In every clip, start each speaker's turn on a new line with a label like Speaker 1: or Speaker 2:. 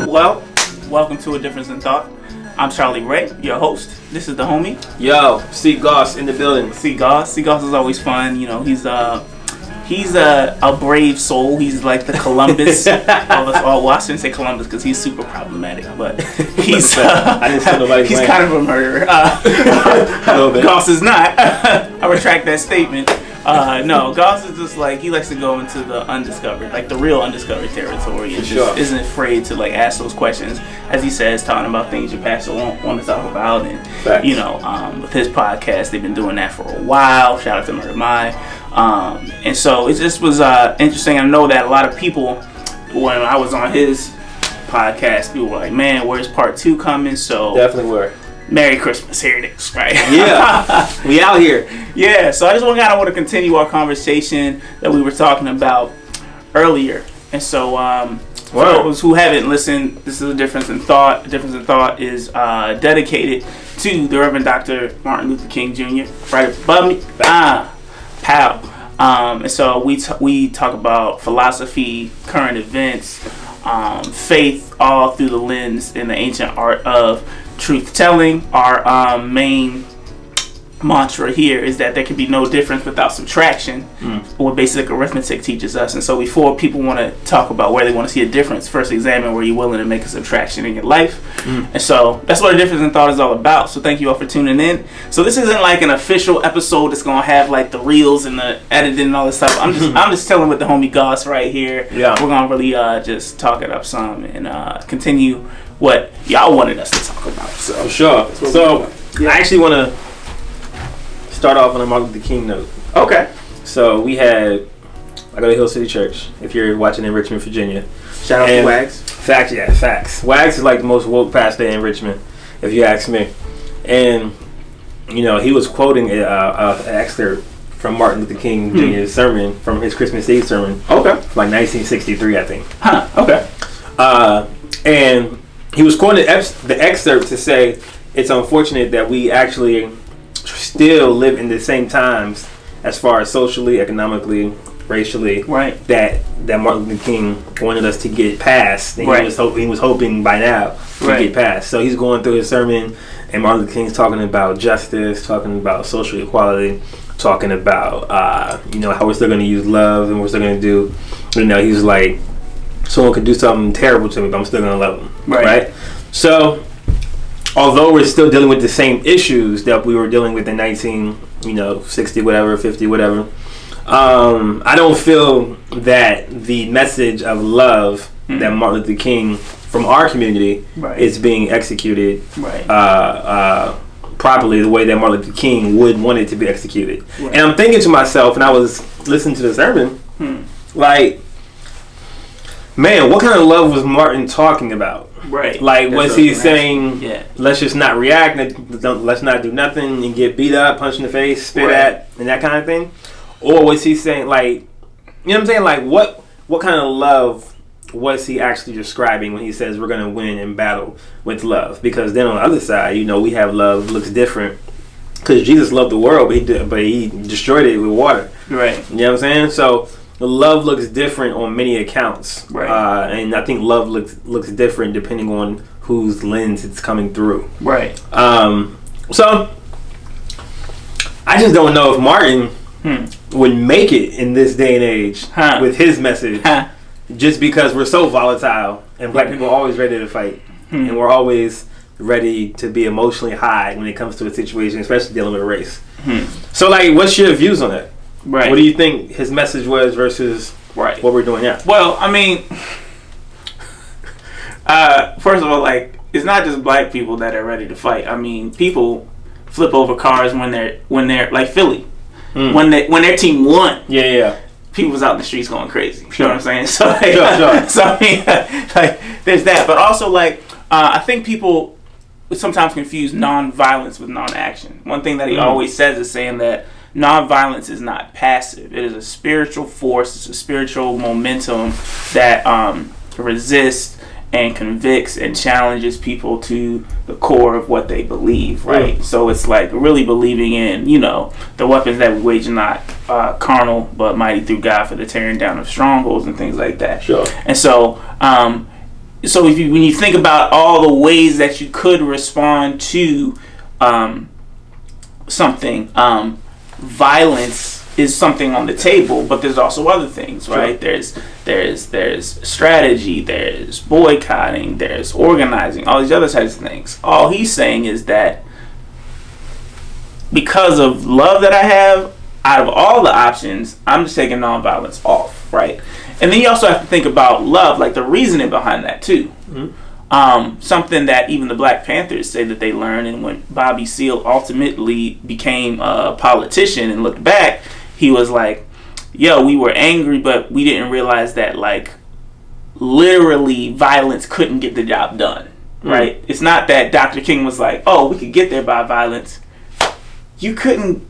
Speaker 1: Well, welcome to A Difference in Thought. I'm Charlie Ray, your host. This is the homie.
Speaker 2: Yo, see Goss in the building.
Speaker 1: See Goss is always fun. You know, he's a brave soul. He's like the Columbus of us all. Well, I shouldn't say Columbus because he's super problematic, but he's he's kind of a murderer. Goss is not. I retract that statement. No, Goss is just like, he likes to go into the undiscovered, like the real undiscovered territory, and just isn't afraid to like ask those questions, as he says, talking about things your pastor won't want to talk about. And
Speaker 2: Facts.
Speaker 1: You know, with his podcast, they've been doing that for a while. Shout out to Murder My. And so it just was interesting. I know that a lot of people, when I was on his podcast, people were like, man, where's part 2 coming? So
Speaker 2: definitely were.
Speaker 1: Merry Christmas, here it is, right?
Speaker 2: Yeah, we out here.
Speaker 1: Yeah, so I just want to continue our conversation that we were talking about earlier. And so, for those who haven't listened, this is A Difference in Thought. A Difference in Thought is dedicated to the Reverend Dr. Martin Luther King Jr. right above me. Pow. And so we talk about philosophy, current events, faith, all through the lens in the ancient art of truth telling. Our main mantra here is that there can be no difference without subtraction, what basic arithmetic teaches us. And so before people want to talk about where they want to see a difference, first examine where you're willing to make a subtraction in your life. And so that's what A Difference in Thought is all about. So thank you all for tuning in. So this isn't like an official episode that's going to have like the reels and the editing and all this stuff. I'm just telling with the homie Goss right here.
Speaker 2: Yeah.
Speaker 1: We're going to really just talk it up some and continue what y'all wanted us to talk about. So
Speaker 2: For sure. So I actually want to start off on a Martin Luther King note.
Speaker 1: Okay.
Speaker 2: So I go to Hill City Church, if you're watching in Richmond, Virginia.
Speaker 1: Shout out to Wags.
Speaker 2: Facts. Wags is like the most woke pastor in Richmond, if you ask me. And, you know, he was quoting an excerpt from Martin Luther King Jr.'s sermon, from his Christmas Eve sermon.
Speaker 1: Okay.
Speaker 2: Like 1963, I think.
Speaker 1: Okay.
Speaker 2: And he was quoting the excerpt to say, it's unfortunate that we actually still live in the same times as far as socially, economically, racially,
Speaker 1: right,
Speaker 2: that Martin Luther King wanted us to get past, and he was hoping by now to get past. So he's going through his sermon, and Martin Luther King's talking about justice, talking about social equality, talking about how we're still going to use love and we're still going to do, he's like, someone could do something terrible to me, but I'm still going to love them, right? So although we're still dealing with the same issues that we were dealing with in 1960 whatever, 50 whatever, I don't feel that the message of love that Martin Luther King from our community is being executed properly, the way that Martin Luther King would want it to be executed. And I'm thinking to myself, and I was listening to the sermon, like, man, what kind of love was Martin talking about?
Speaker 1: Right.
Speaker 2: Like, was he saying, let's just not react, let's not do nothing and get beat up, punched in the face, spit at, and that kind of thing? Or was he saying, like, you know what I'm saying? Like, what kind of love was he actually describing when he says we're going to win in battle with love? Because then on the other side, we have love looks different. Because Jesus loved the world, but he destroyed it with water. Right. You know what I'm saying? So love looks different on many accounts, and I think love looks different depending on whose lens it's coming through. Right. So I just don't know if Martin would make it in this day and age with his message, just because we're so volatile and black people are always ready to fight, and we're always ready to be emotionally high when it comes to a situation, especially dealing with race. So, like, what's your views on that? Right. What do you think his message was versus what we're doing now?
Speaker 1: Well, I mean, first of all, like, it's not just black people that are ready to fight. I mean, people flip over cars when they're like Philly, when their team won. Yeah. People was out in the streets going crazy. You know what I'm saying? So, like, so I mean, like, there's that. But also, like, I think people sometimes confuse non-violence with non-action. One thing that he always says is saying that non-violence is not passive. It is a spiritual force. It's a spiritual momentum that resists and convicts and challenges people to the core of what they believe, right? So it's like really believing in, you know, the weapons that we wage are not carnal, but mighty through God for the tearing down of strongholds and things like that.
Speaker 2: Sure.
Speaker 1: And so, so if you, when you think about all the ways that you could respond to something, violence is something on the table, but there's also other things, right? Sure. There's strategy, there's boycotting, there's organizing, all these other types of things. All he's saying is that because of love that I have, out of all the options, I'm just taking nonviolence off, right? And then you also have to think about love, like the reasoning behind that too. Something that even the Black Panthers say that they learned, and when Bobby Seale ultimately became a politician and looked back, he was like, yo, we were angry, but we didn't realize that, like, literally violence couldn't get the job done, right? It's not that Dr. King was like, oh, we could get there by violence. You couldn't.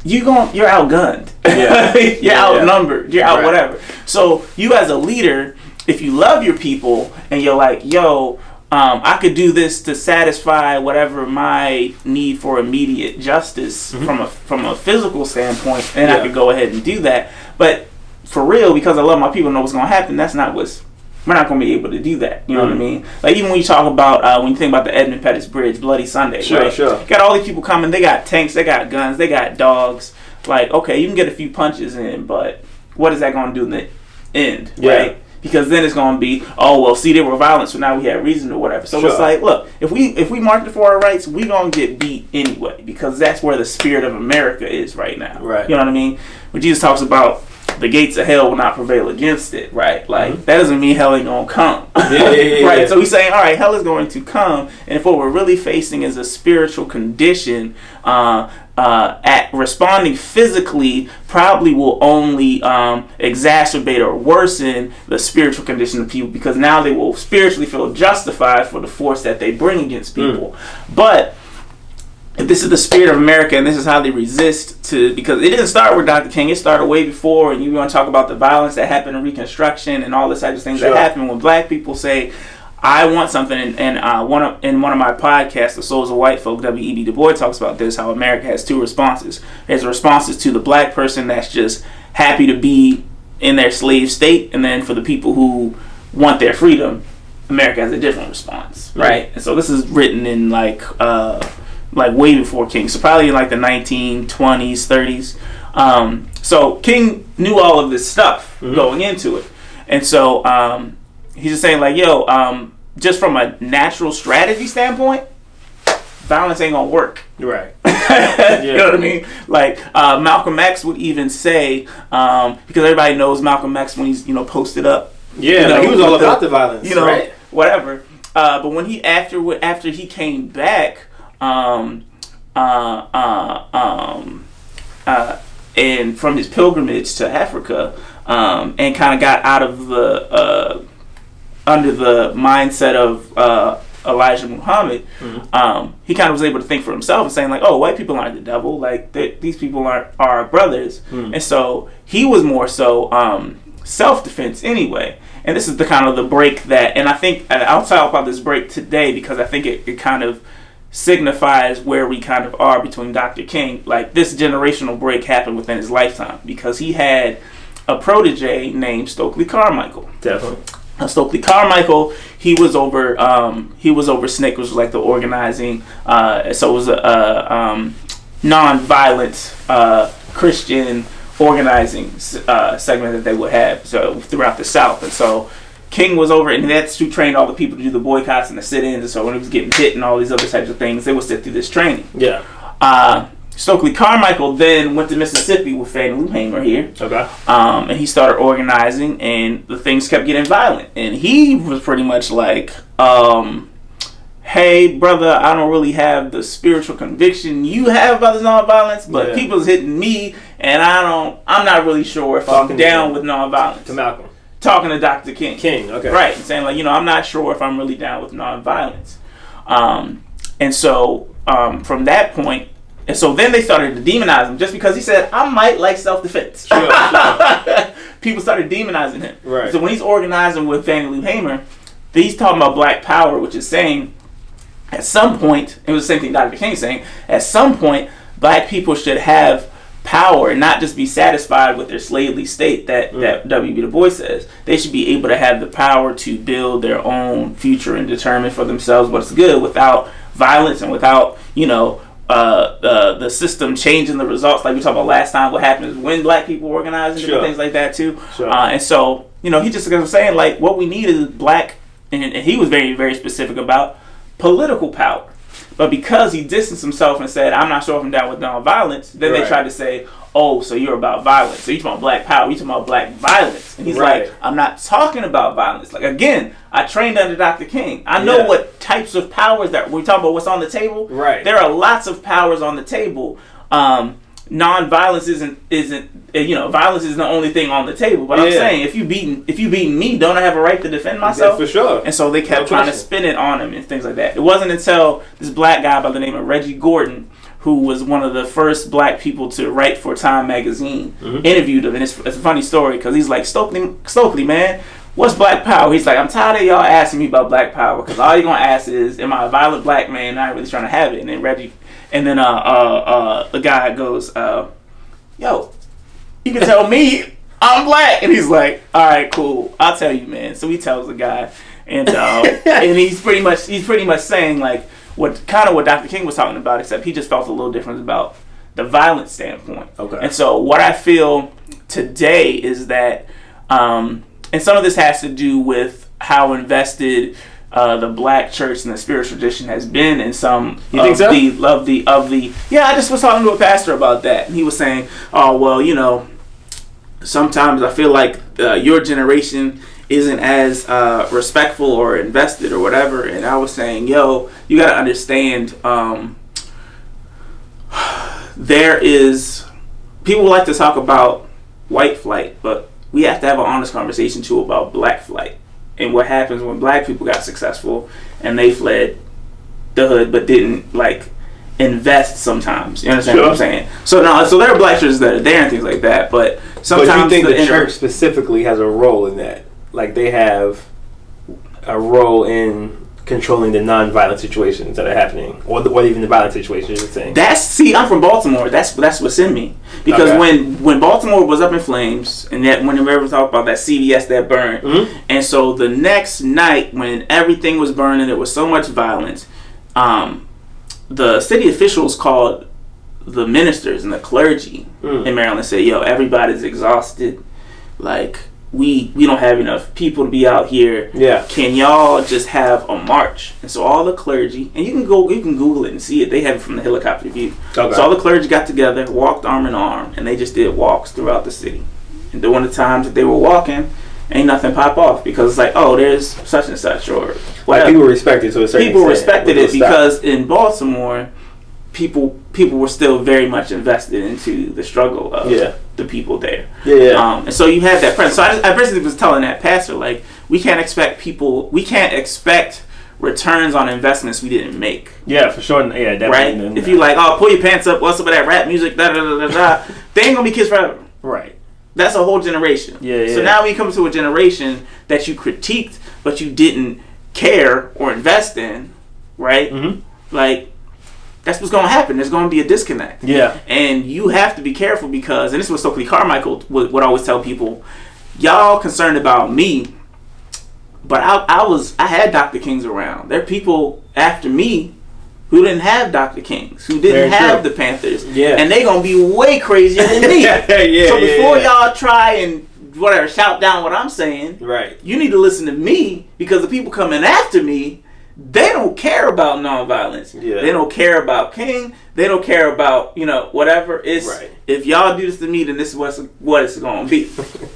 Speaker 1: You're outgunned. Yeah. You're outnumbered. You're out whatever. So you as a leader, if you love your people and you're like, yo, I could do this to satisfy whatever my need for immediate justice from a physical standpoint, and I could go ahead and do that. But for real, because I love my people and know what's going to happen, we're not going to be able to do that. You know what I mean? Like, even when you talk about, when you think about the Edmund Pettus Bridge, Bloody Sunday, right? Sure. Got all these people coming. They got tanks, they got guns, they got dogs. Like, okay, you can get a few punches in, but what is that going to do in the end, right? Because then it's going to be, oh, well, see, they were violent, so now we have reason or whatever. So it's like, look, if we march for our rights, we going to get beat anyway, because that's where the spirit of America is right now. Right. You know what I mean? When Jesus talks about the gates of hell will not prevail against it, right? Like, that doesn't mean hell ain't going to come. Right? So he's saying, all right, hell is going to come, and if what we're really facing is a spiritual condition, at responding physically probably will only exacerbate or worsen the spiritual condition of people, because now they will spiritually feel justified for the force that they bring against people. But if this is the spirit of America and this is how they resist to, because it didn't start with Dr. King, it started way before, and you want to talk about the violence that happened in Reconstruction and all the types of things that happen when black people say, I want something, and in one of my podcasts, The Souls of White Folk, W.E.B. Du Bois talks about this, how America has two responses. There's responses to the black person that's just happy to be in their slave state, and then for the people who want their freedom, America has a different response, right? And so this is written in like way before King, so probably in like the 1920s, 30s. So King knew all of this stuff going into it, and so he's just saying, like, yo, just from a natural strategy standpoint, violence ain't gonna work. Right. You know what I mean? Like, Malcolm X would even say, because everybody knows Malcolm X when he's, posted up. Yeah, you know, like he was all about the violence, right? Whatever. But when he, after he came back, and from his pilgrimage to Africa, and kind of got out of the under the mindset of Elijah Muhammad, he kind of was able to think for himself and saying, like, oh, white people aren't the devil, like these people are our brothers. And so he was more so self-defense anyway. And this is the kind of the break that, and I think I'll talk about this break today because I think it kind of signifies where we kind of are between Dr. King. Like, this generational break happened within his lifetime because he had a protege named Stokely Carmichael. Definitely. Stokely Carmichael, he was over SNCC, which was like the organizing, so it was a non-violent Christian organizing segment that they would have throughout the South. And so King was over, and that's who trained all the people to do the boycotts and the sit-ins. And so when it was getting hit and all these other types of things, they would sit through this training. Yeah. Stokely Carmichael then went to Mississippi with Fannie Lou Hamer here. Okay. And he started organizing, and the things kept getting violent. And he was pretty much like, hey, brother, I don't really have the spiritual conviction you have about this nonviolence, but people's hitting me, and I'm not really sure if I'm down with nonviolence. To Malcolm. Talking to Dr. King. Okay. Right. Saying, like, I'm not sure if I'm really down with nonviolence. And so from that point, and so then they started to demonize him just because he said, I might like self-defense. Sure. People started demonizing him. Right. So when he's organizing with Fannie Lou Hamer, he's talking about black power, which is saying at some point, it was the same thing Dr. King saying, at some point, black people should have power and not just be satisfied with their slavery state that W.B. Du Bois says. They should be able to have the power to build their own future and determine for themselves what's good without violence and without, the system changing the results. Like we talked about last time, what happens when black people organize and different things like that too.
Speaker 2: Sure.
Speaker 1: And so, he just was saying, like, what we need is black, and he was very, very specific about political power. But because he distanced himself and said, I'm not sure if I'm down with nonviolence, then they tried to say, oh, so you're about violence. So you're talking about black power, you're talking about black violence. And he's like, I'm not talking about violence. Like, again, I trained under Dr. King. I know what types of powers that we're talking about, what's on the table.
Speaker 2: Right.
Speaker 1: There are lots of powers on the table. Non-violence isn't violence isn't the only thing on the table. But I'm saying, if you beating me, don't I have a right to defend myself?
Speaker 2: Yeah, for sure.
Speaker 1: And so they kept trying to spin it on him and things like that. It wasn't until this black guy by the name of Reggie Gordon, who was one of the first black people to write for Time magazine, interviewed him. And it's a funny story because he's like, Stokely, man, what's black power? He's like, I'm tired of y'all asking me about black power because all you're going to ask is, am I a violent black man? Not really trying to have it. And then the guy goes, yo, you can tell me I'm black. And he's like, all right, cool, I'll tell you, man. So he tells the guy, and and he's pretty much saying like what Dr. King was talking about, except he just felt a little different about the violence standpoint.
Speaker 2: Okay.
Speaker 1: And so what I feel today is that, and some of this has to do with how invested the black church and the spiritual tradition has been in some
Speaker 2: I
Speaker 1: just was talking to a pastor about that, and he was saying, oh, well, sometimes I feel like your generation isn't as respectful or invested or whatever. And I was saying, yo, you got to understand, people like to talk about white flight, but we have to have an honest conversation too about black flight and what happens when black people got successful and they fled the hood but didn't like invest sometimes. You understand what I'm saying? So there are black churches that are there and things like that, but sometimes.
Speaker 2: But you think the church specifically has a role in that? Like they have a role in controlling the non-violent situations that are happening, or even the violent situations you're saying?
Speaker 1: I'm from Baltimore. That's what's in me. Because when Baltimore was up in flames, and that when we ever talk about that CVS that burned, and so the next night when everything was burning, there was so much violence. The city officials called the ministers and the clergy in Maryland and said, "Yo, everybody's exhausted. Like." We don't have enough people to be out here. Yeah. Can y'all just have a march? And so all the clergy, and you can Google it and see it. They have it from the helicopter view. Okay. So all the clergy got together, walked arm in arm, and they just did walks throughout the city. And during the times that they were walking, ain't nothing pop off because it's like, oh, there's such and such or whatever.
Speaker 2: Like people respected to a certain extent.
Speaker 1: People respected it because in Baltimore, people were still very much invested into the struggle of the people there. And so you had that presence. So I basically was telling that pastor, like, we can't expect returns on investments we didn't make.
Speaker 2: Yeah, for sure. Yeah, definitely.
Speaker 1: Right? If you like, oh, pull your pants up, what's up with that rap music, da da da da da, they ain't gonna be kids forever.
Speaker 2: Right.
Speaker 1: That's a whole generation. Yeah. So now we come to a generation that you critiqued, but you didn't care or invest in, right? Mm-hmm. Like, that's what's going to happen. There's going to be a disconnect. Yeah. And you have to be careful because, and this is what Stokely Carmichael would always tell people, y'all concerned about me, but I had Dr. Kings around. There are people after me who didn't have Dr. Kings, who didn't have the Panthers. Yeah. And they're going to be way crazier than me. So before y'all try and shout down what I'm saying, right, you need to listen to me because the people coming after me, they don't care about nonviolence. Yeah. They don't care about King. They don't care about, whatever. It's if y'all do this to me, then this is what it's going to be.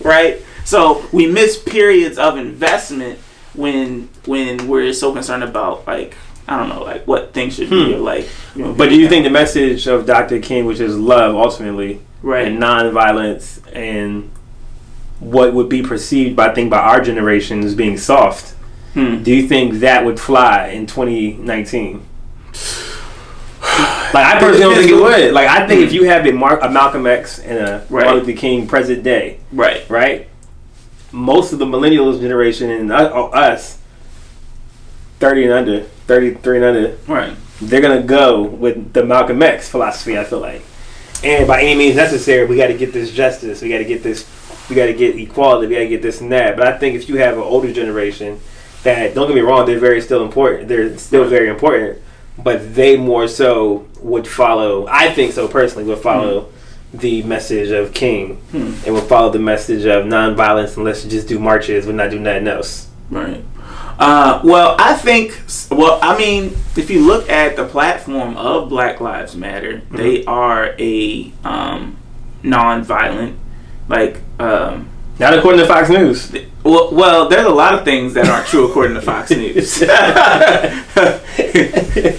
Speaker 1: Right? So we miss periods of investment when we're so concerned about, like, I don't know, like what things should be or like.
Speaker 2: But do you think the message of Dr. King, which is love ultimately, and nonviolence, and what would be perceived by our generation as being soft, do you think that would fly in 2019? Like, I personally don't think it would. Like, I think if you have a Malcolm X and a Martin Luther King present day, right, most of the millennials generation and us 30 and under, 33 and under,
Speaker 1: right,
Speaker 2: they're gonna go with the Malcolm X philosophy. I feel like, and by any means necessary, we got to get this justice. We got to get this. We got to get equality. We got to get this and that. But I think if you have an older generation, that, don't get me wrong, they're still important. They're still very important, but they more so would follow. I think so personally would follow the message of King and would follow the message of nonviolence, and let's just do marches. We're not do nothing else.
Speaker 1: Right. Well, I think. Well, I mean, if you look at the platform of Black Lives Matter, they are a nonviolent, like.
Speaker 2: Not according to Fox News.
Speaker 1: Well, there's a lot of things that aren't true according to Fox News.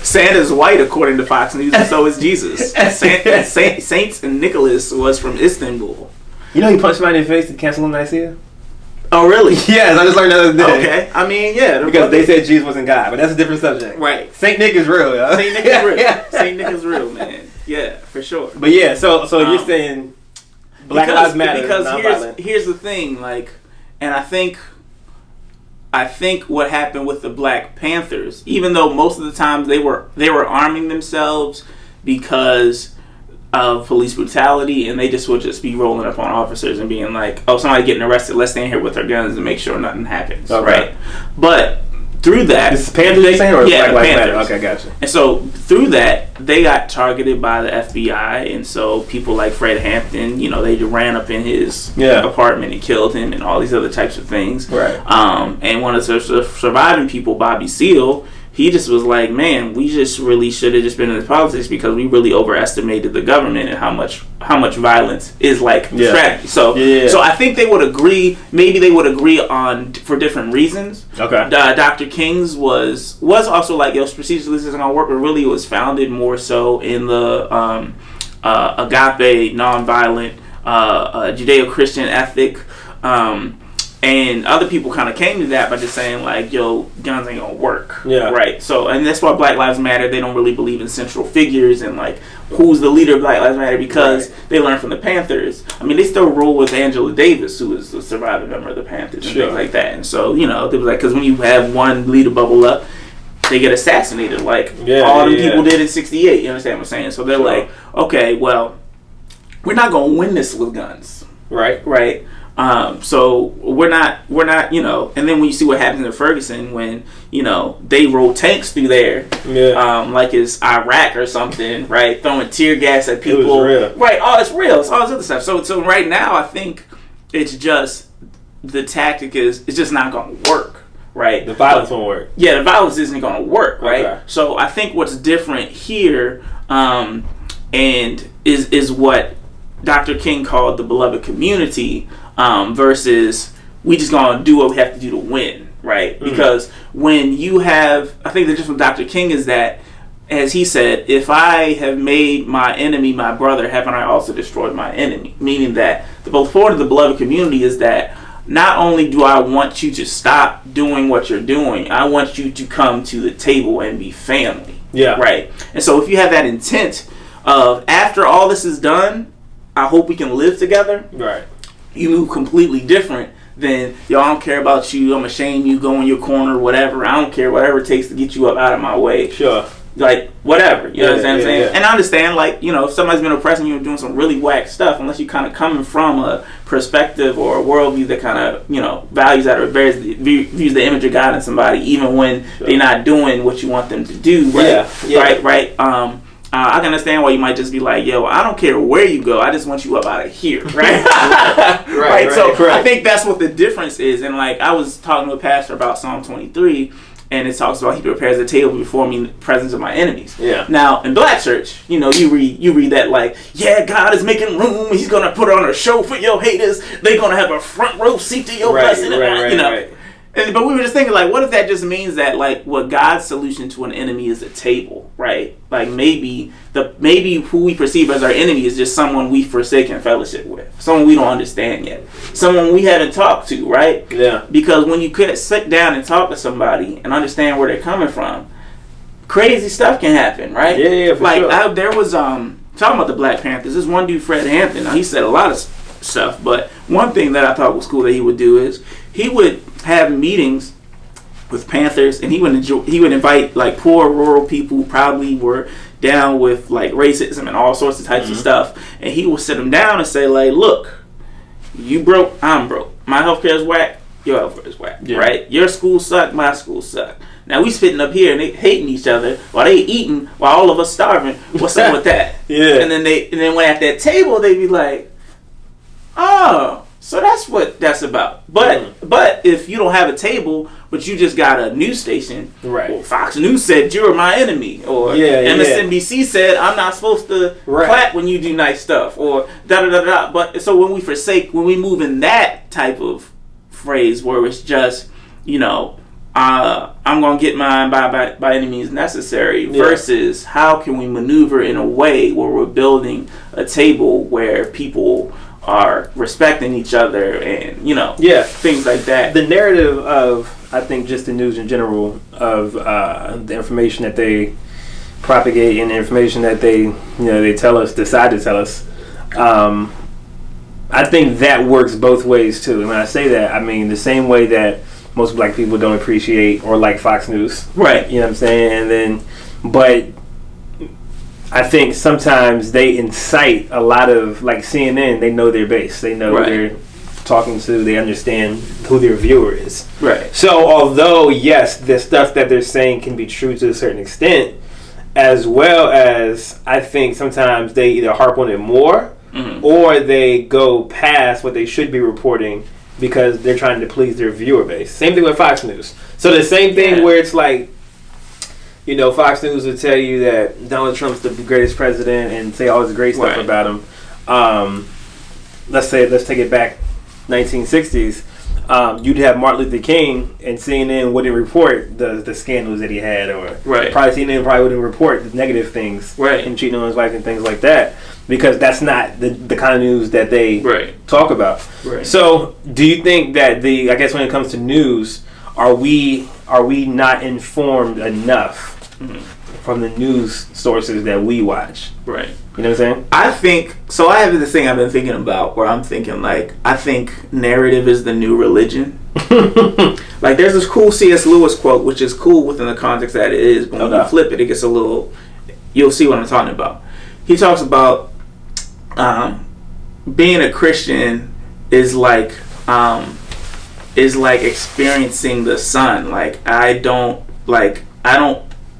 Speaker 1: Santa's white according to Fox News, and so is Jesus. Saint Nicholas was from Istanbul.
Speaker 2: You know he punched somebody in the face to cancel Nicaea?
Speaker 1: Oh, really?
Speaker 2: Yes, I just learned the other day.
Speaker 1: Okay. I mean, yeah.
Speaker 2: Because they said Jesus wasn't God, but that's a different subject.
Speaker 1: Right.
Speaker 2: Saint Nick is real, yo.
Speaker 1: Saint Nick is real. Saint Nick is real, man. Yeah, for sure.
Speaker 2: But yeah, so you're saying Black Lives Matter.
Speaker 1: Because here's the thing, like, and I think what happened with the Black Panthers, even though most of the times they were arming themselves because of police brutality, and they would just be rolling up on officers and being like, "Oh, somebody getting arrested. Let's stand here with our guns and make sure nothing happens." Okay. Right? But through that,
Speaker 2: this is Panthers saying, or
Speaker 1: yeah,
Speaker 2: Black Lives
Speaker 1: Panthers.
Speaker 2: Matter? Okay, gotcha.
Speaker 1: And so through that, they got targeted by the FBI, and so people like Fred Hampton, you know, they ran up in his apartment and killed him, and all these other types of things.
Speaker 2: Right.
Speaker 1: And one of the surviving people, Bobby Seale, he just was like, man, we just really should have just been in this politics because we really overestimated the government and how much violence is like strategy. So so I think they would agree. Maybe they would agree on for different reasons.
Speaker 2: Okay.
Speaker 1: Dr. King's was also like, yo, procedurally this isn't gonna work, but really it was founded more so in the agape, nonviolent, Judeo-Christian ethic. And other people kind of came to that by just saying like, yo, guns ain't gonna work. Yeah. Right. So, and that's why Black Lives Matter, they don't really believe in central figures and like who's the leader of Black Lives Matter because they learned from the Panthers. I mean, they still roll with Angela Davis, who is the surviving member of the Panthers and things like that. And so, you know, they was like, because when you have one leader bubble up, they get assassinated like all the people did in '68. You understand what I'm saying? So they're like, okay, well, we're not gonna win this with guns. Right. Right. So we're not, you know, and then when you see what happens in Ferguson when, you know, they roll tanks through there, like it's Iraq or something, right? Throwing tear gas at people. It was real. Right. Oh, it's real. It's all this other stuff. So right now I think it's just, the tactic is, it's just not going to work. Right.
Speaker 2: The violence won't work.
Speaker 1: Yeah. The violence isn't going to work. Right.
Speaker 2: Okay.
Speaker 1: So I think what's different here, and is what Dr. King called the beloved community, versus we just gonna do what we have to do to win, right? Because when you have, I think the difference with Dr. King is that, as he said, if I have made my enemy my brother, haven't I also destroyed my enemy? Meaning that the point of the beloved community is that not only do I want you to stop doing what you're doing, I want you to come to the table and be family. Yeah. Right. And so if you have that intent of, after all this is done, I hope we can live together. Right. You move completely different than, yo, I don't care about you, I'm gonna shame you, go in your corner, whatever. I don't care, whatever it takes to get you up out of my way. Sure. Like, whatever. You understand what I'm saying? Yeah. And I understand, like, you know, if somebody's been oppressing you and doing some really whack stuff, unless you kind of coming from a perspective or a worldview that kind of, you know, values that or views the image of God in somebody, even when they're not doing what you want them to do. Right? Right. I can understand why you might just be like, yo, I don't care where you go, I just want you up out of here, right? right. So correct. I think that's what the difference is. And like, I was talking to a pastor about Psalm 23, and it talks about he prepares a table before me in the presence of my enemies. Yeah. Now, in Black church, you know, you read that like, yeah, God is making room, he's going to put on a show for your haters, they're going to have a front row seat to your blessing. You know. Right. But we were just thinking, like, what if that just means that, like, what God's solution to an enemy is a table, right? Like, maybe who we perceive as our enemy is just someone we've forsaken fellowship with, someone we don't understand yet, someone we haven't talked to, right? Yeah. Because when you could sit down and talk to somebody and understand where they're coming from, crazy stuff can happen, right? Yeah, for sure. There was talking about the Black Panthers. This one dude, Fred Hampton. Now he said a lot of stuff, but one thing that I thought was cool that he would do is he would have meetings with Panthers, and he would invite like poor rural people who probably were down with like racism and all sorts of types of stuff, and he would sit them down and say like, look, you broke, I'm broke, my healthcare is whack, your healthcare is whack, right? Your school suck, my school suck. Now we sitting up here and they hating each other while they eating, while all of us starving. What's up with that? And then when at that table they be like, oh, so that's what that's about. But if you don't have a table, but you just got a news station, right? Well, Fox News said you're my enemy, or MSNBC said I'm not supposed to clap when you do nice stuff, or da da da da. But so when we move in that type of phrase where it's just, you know, I'm gonna get mine by any means necessary, versus how can we maneuver in a way where we're building a table where people are respecting each other and, you know, things like that.
Speaker 2: The narrative of, I think, just the news in general, of the information that they propagate and the information that they decide to tell us, I think that works both ways too. And when I say that, I mean the same way that most black people don't appreciate or like Fox News, right? You know what I'm saying? But I think sometimes they incite a lot of, like CNN, they know their base. They know who they're talking to. They understand who their viewer is. Right. So although, yes, the stuff that they're saying can be true to a certain extent, as well as I think sometimes they either harp on it more or they go past what they should be reporting because they're trying to please their viewer base. Same thing with Fox News. So the same thing where it's like, you know, Fox News will tell you that Donald Trump's the greatest president and say all this great stuff about him. Let's take it back 1960s. You'd have Martin Luther King, and CNN wouldn't report the scandals that he had, or probably CNN wouldn't report the negative things, him cheating on his wife and things like that, because that's not the kind of news that they talk about. So, do you think that I guess when it comes to news, are we not informed enough from the news sources that we watch? Right. You know what I'm saying?
Speaker 1: I think so. I have this thing I've been thinking about where I'm thinking like, I think narrative is the new religion. Like there's this cool C.S. Lewis quote, which is cool within the context that it is, but when you flip it, it gets a little. You'll see what I'm talking about. He talks about being a Christian is like experiencing the sun. Like I don't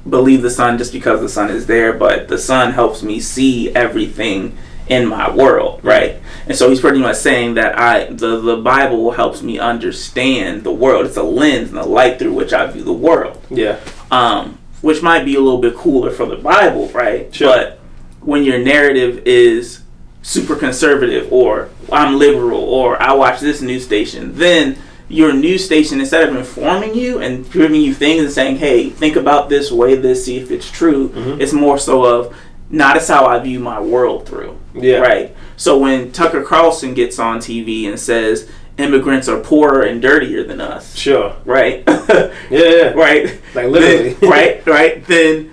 Speaker 1: believe the sun just because the sun is there, but the sun helps me see everything in my world, right? And so he's pretty much saying that the Bible helps me understand the world. It's a lens and a light through which I view the world. Yeah. Which might be a little bit cooler for the Bible, right? Sure. But when your narrative is super conservative, or I'm liberal, or I watch this news station, then your news station, instead of informing you and giving you things and saying, hey, think about this, weigh this, see if it's true, it's more so of, not as how I view my world through. Yeah. Right? So when Tucker Carlson gets on TV and says immigrants are poorer and dirtier than us. Sure. Right? Yeah. Right? Like literally. Then, right? Then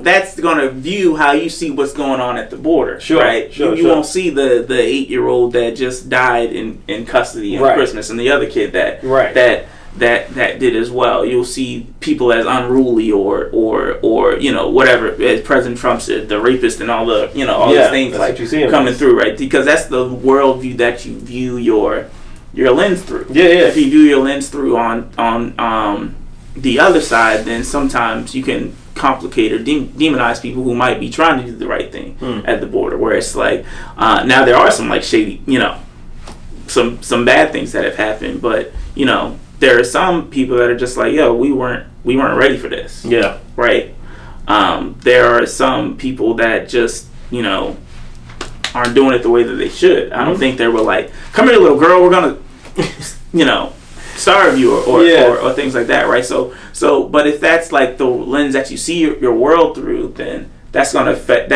Speaker 1: that's gonna view how you see what's going on at the border. Sure. Right? You won't see the 8-year-old that just died in custody on Christmas, and the other kid that did as well. You'll see people as unruly or you know, whatever, as President Trump said, the rapist and all the, you know, all these things like coming through, right? Because that's the worldview that you view your lens through. Yeah. If you view your lens through on the other side, then sometimes you can complicate or demonize people who might be trying to do the right thing at the border, where it's like now there are some like shady, you know, some bad things that have happened, but you know, there are some people that are just like, yo, we weren't ready for this. Yeah. Right. There are some people that just, you know, aren't doing it the way that they should. I don't think they were like, come here, little girl, we're gonna, you know, starve you or things like that, right? So, but if that's like the lens that you see your world through, then that's gonna affect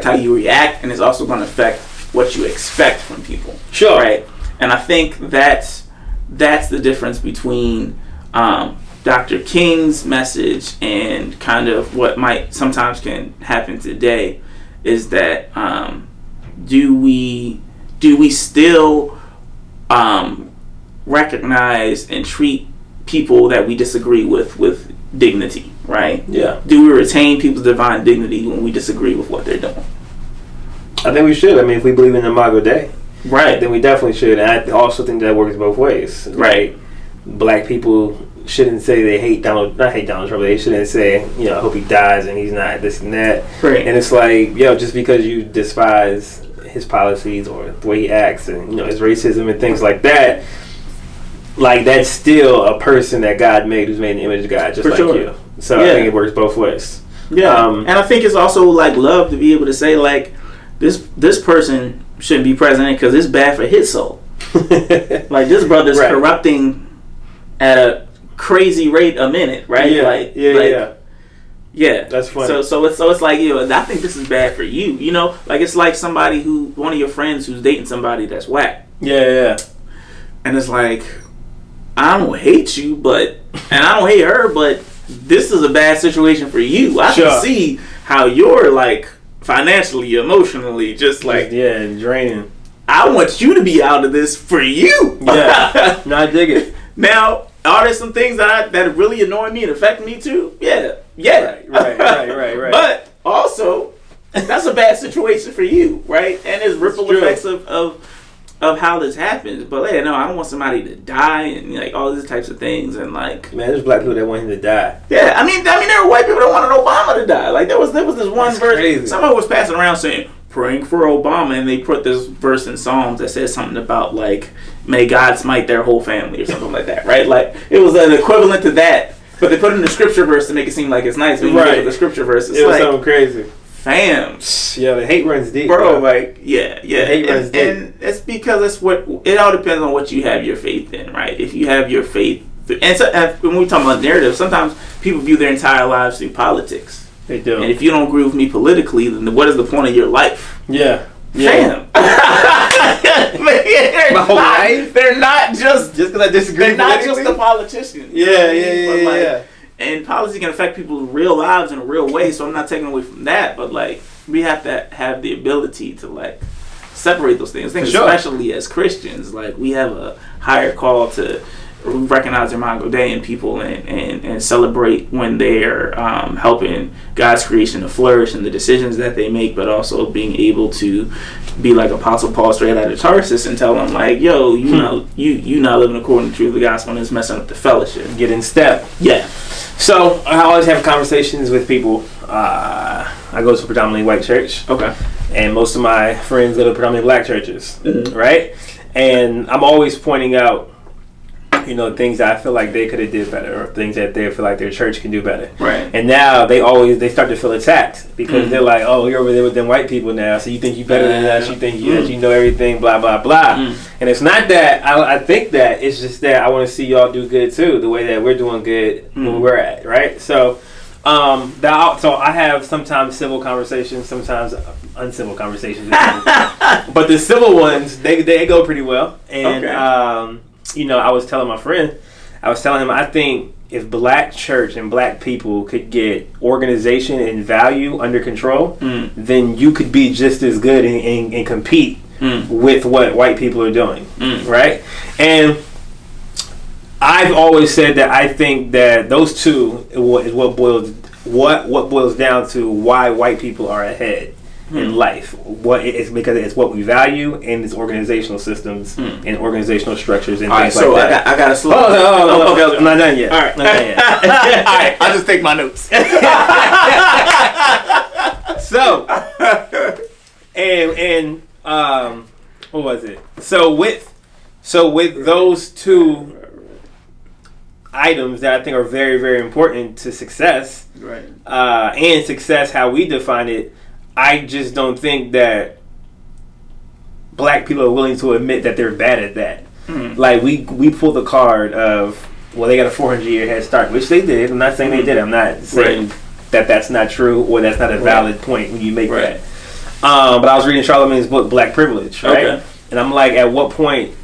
Speaker 1: how you react, and it's also gonna affect what you expect from people. Sure. Right. And I think that's the difference between Dr. King's message and kind of what might sometimes can happen today, is that do we still recognize and treat people that we disagree with dignity, right?
Speaker 2: Yeah.
Speaker 1: Do we retain people's divine dignity when we disagree with what they're doing?
Speaker 2: I think we should. I mean, if we believe in Imago Dei,
Speaker 1: right,
Speaker 2: then we definitely should. And I also think that works both ways.
Speaker 1: Right.
Speaker 2: Black people shouldn't say they hate Donald Trump. They shouldn't say, I hope he dies and he's not this and that.
Speaker 1: Right.
Speaker 2: And it's like, just because you despise his policies or the way he acts and, his racism and things like that, like, that's still a person that God made, who's made in the image of God, just like you. So I think it works both ways.
Speaker 1: Yeah. And I think it's also, like, love to be able to say, like, this person shouldn't be president because it's bad for his soul. Like, this brother's corrupting at a crazy rate a minute, right?
Speaker 2: Yeah.
Speaker 1: Yeah,
Speaker 2: that's funny.
Speaker 1: So it's like, I think this is bad for you. Like, it's like somebody one of your friends who's dating somebody that's whack.
Speaker 2: Yeah.
Speaker 1: And it's like, I don't hate you, and I don't hate her, but this is a bad situation for you. I can see how you're, like, financially, emotionally, just like,
Speaker 2: draining.
Speaker 1: I want you to be out of this for you.
Speaker 2: Yeah, no, I dig it.
Speaker 1: Now, are there some things that really annoy me and affect me too? Yeah.
Speaker 2: Right.
Speaker 1: But also, that's a bad situation for you, right? And there's ripple effects of how this happens. But no, I don't want somebody to die and like all these types of things and like.
Speaker 2: Man, there's black people that want him to die.
Speaker 1: Yeah, I mean, there were white people that wanted Obama to die. Like there was this one verse. Crazy. Somebody was passing around saying, praying for Obama, and they put this verse in Psalms that says something about like, may God smite their whole family or something like that, right? Like it was an equivalent to that, but they put it in the scripture verse to make it seem like it's nice. When you look at the scripture verse, it's
Speaker 2: was something crazy.
Speaker 1: Fam,
Speaker 2: yeah, the hate runs deep,
Speaker 1: bro. Like, yeah,
Speaker 2: the hate runs deep,
Speaker 1: and it's because it all depends on what you have your faith in, right? If you have your faith, and when we talk about narrative, sometimes people view their entire lives through politics.
Speaker 2: They do.
Speaker 1: And if you don't agree with me politically, then what is the point of your life?
Speaker 2: Yeah.
Speaker 1: Fam.
Speaker 2: My whole life?
Speaker 1: They're not just
Speaker 2: because I disagree.
Speaker 1: They're not just a politician.
Speaker 2: Yeah.
Speaker 1: And policy can affect people's real lives in a real way, so I'm not taking away from that. But like, we have to have the ability to like separate those things. Especially as Christians, like we have a higher call to recognize Imago Dei in people and celebrate when they're helping God's creation to flourish and the decisions that they make, but also being able to be like Apostle Paul straight out of Tarsus and tell them like, yo, you not living according to the truth of the gospel and it's messing up the fellowship.
Speaker 2: Get in step.
Speaker 1: Yeah.
Speaker 2: So I always have conversations with people. I go to a predominantly white church.
Speaker 1: Okay.
Speaker 2: And most of my friends go to predominantly black churches. Mm-hmm. Right? And I'm always pointing out things that I feel like they could have did better, or things that they feel like their church can do better.
Speaker 1: Right.
Speaker 2: And now they start to feel attacked because they're like, oh, you're over there with them white people now, so you think you better than us, you think that you know everything, blah blah blah. And it's not that I think that, it's just that I want to see y'all do good too, the way that we're doing good where we're at, right? So so I have sometimes civil conversations, sometimes uncivil conversations with people. But the civil ones, they go pretty well. And I was telling my friend, him, I think if black church and black people could get organization and value under control, then you could be just as good and compete with what white people are doing, right? And I've always said that I think that those two is what boils down to why white people are ahead in life. It's because it's what we value, and it's organizational systems and organizational structures and things like that.
Speaker 1: I gotta slow.
Speaker 2: Okay, I'm not done yet.
Speaker 1: All right, all right. I'll just take my notes.
Speaker 2: So, and what was it? So with those two items that I think are very, very important to success,
Speaker 1: right?
Speaker 2: And success, how we define it. I just don't think that black people are willing to admit that they're bad at that. Like we pull the card of, well, they got a 400-year head start, which they did. I'm not saying they did. I'm not saying that that's not true or that's not a valid point when you make that. But I was reading Charlemagne's book, Black Privilege, right? Okay. And I'm like, at what point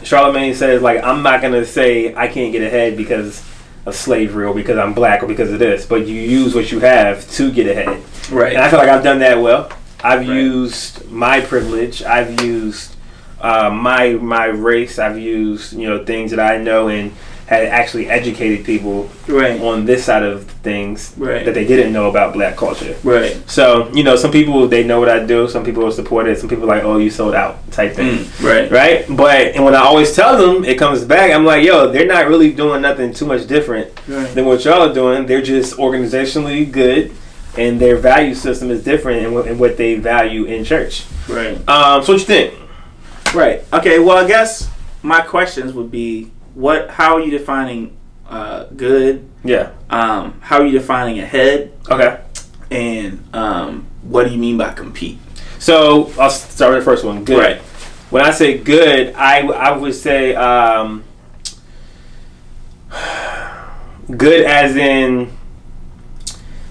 Speaker 2: Charlemagne says, like, I'm not going to say I can't get ahead because of slavery or because I'm black or because of this, but you use what you have to get ahead. Right. And I feel like I've done that well. I've used my privilege. I've used my race. I've used things that I know and had actually educated people on this side of things that they didn't know about black culture.
Speaker 1: Right.
Speaker 2: So, some people, they know what I do. Some people will support it. Some people are like, oh, you sold out type thing. Right? But, and when I always tell them, it comes back, I'm like, yo, they're not really doing nothing too much different than what y'all are doing. They're just organizationally good, and their value system is different in what they value in church.
Speaker 1: Right.
Speaker 2: So what you think?
Speaker 1: Right. Okay, well, I guess my questions would be, how are you defining good?
Speaker 2: Yeah.
Speaker 1: How are you defining ahead?
Speaker 2: Okay.
Speaker 1: And what do you mean by compete?
Speaker 2: So I'll start with the first one. Good.
Speaker 1: Right.
Speaker 2: When I say good, I would say good as in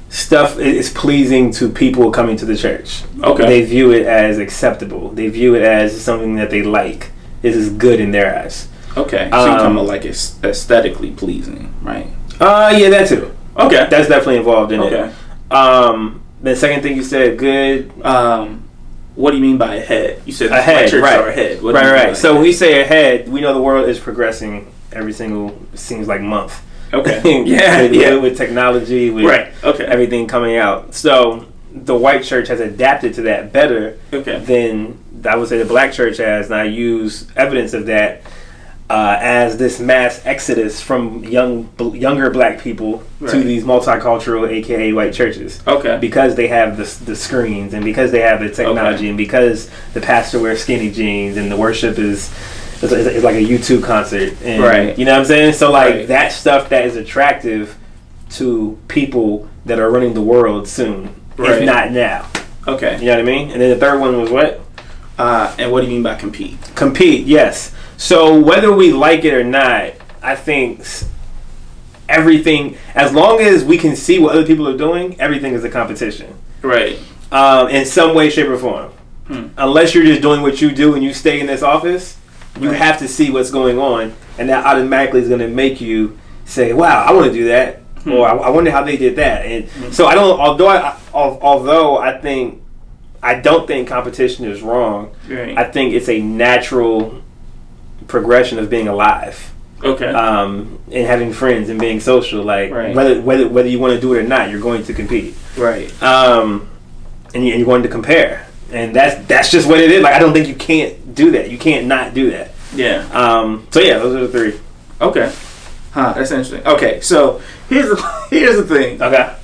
Speaker 2: stuff is pleasing to people coming to the church.
Speaker 1: Okay.
Speaker 2: They view it as acceptable. They view it as something that they like. This is good in their eyes.
Speaker 1: Okay, so you're talking about like it's aesthetically pleasing, right?
Speaker 2: Yeah, that too.
Speaker 1: Okay,
Speaker 2: that's definitely involved in it. The second thing you said, good.
Speaker 1: What do you mean by ahead? You said
Speaker 2: ahead,
Speaker 1: churches
Speaker 2: right?
Speaker 1: Are ahead. What
Speaker 2: Right. So when we say ahead, we know the world is progressing every single seems like month.
Speaker 1: Okay.
Speaker 2: With technology, with everything coming out. So the white church has adapted to that better than I would say the black church has, and I use evidence of that as this mass exodus from younger black people to these multicultural, aka white churches. Okay. Because they have the screens, and because they have the technology, and because the pastor wears skinny jeans, and the worship is like a YouTube concert. And, you know what I'm saying? So like that stuff that is attractive to people that are running the world soon, if not now. Okay. You know what I mean? And then the third one was what?
Speaker 1: And what do you mean by compete?
Speaker 2: Compete, yes. So whether we like it or not, I think everything, as long as we can see what other people are doing, everything is a competition. Right. In some way, shape, or form. Unless you're just doing what you do and you stay in this office, you have to see what's going on, and that automatically is going to make you say, wow, I want to do that, or I wonder how they did that. And so I don't, although I don't think competition is wrong. Right. I think it's a natural progression of being alive. Okay. And having friends and being social, like whether you want to do it or not, you're going to compete. Right. And you're going to compare, and that's just what it is. Like I don't think you can't do that. You can't not do that. Yeah. So yeah, those are the three.
Speaker 1: Okay. That's interesting. Okay, so here's the thing. Okay.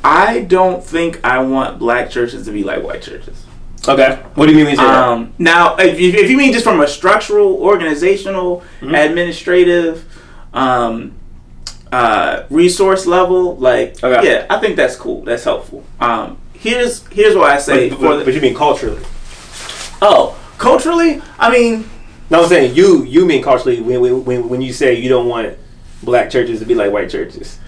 Speaker 1: I don't think I want black churches to be like white churches.
Speaker 2: Okay. What do you mean when you say that?
Speaker 1: Now, if you mean just from a structural, organizational, administrative, resource level, like, yeah, I think that's cool. That's helpful. Here's why I say.
Speaker 2: But you mean culturally?
Speaker 1: Oh, culturally? I mean,
Speaker 2: no, I'm saying you mean culturally when you say you don't want black churches to be like white churches.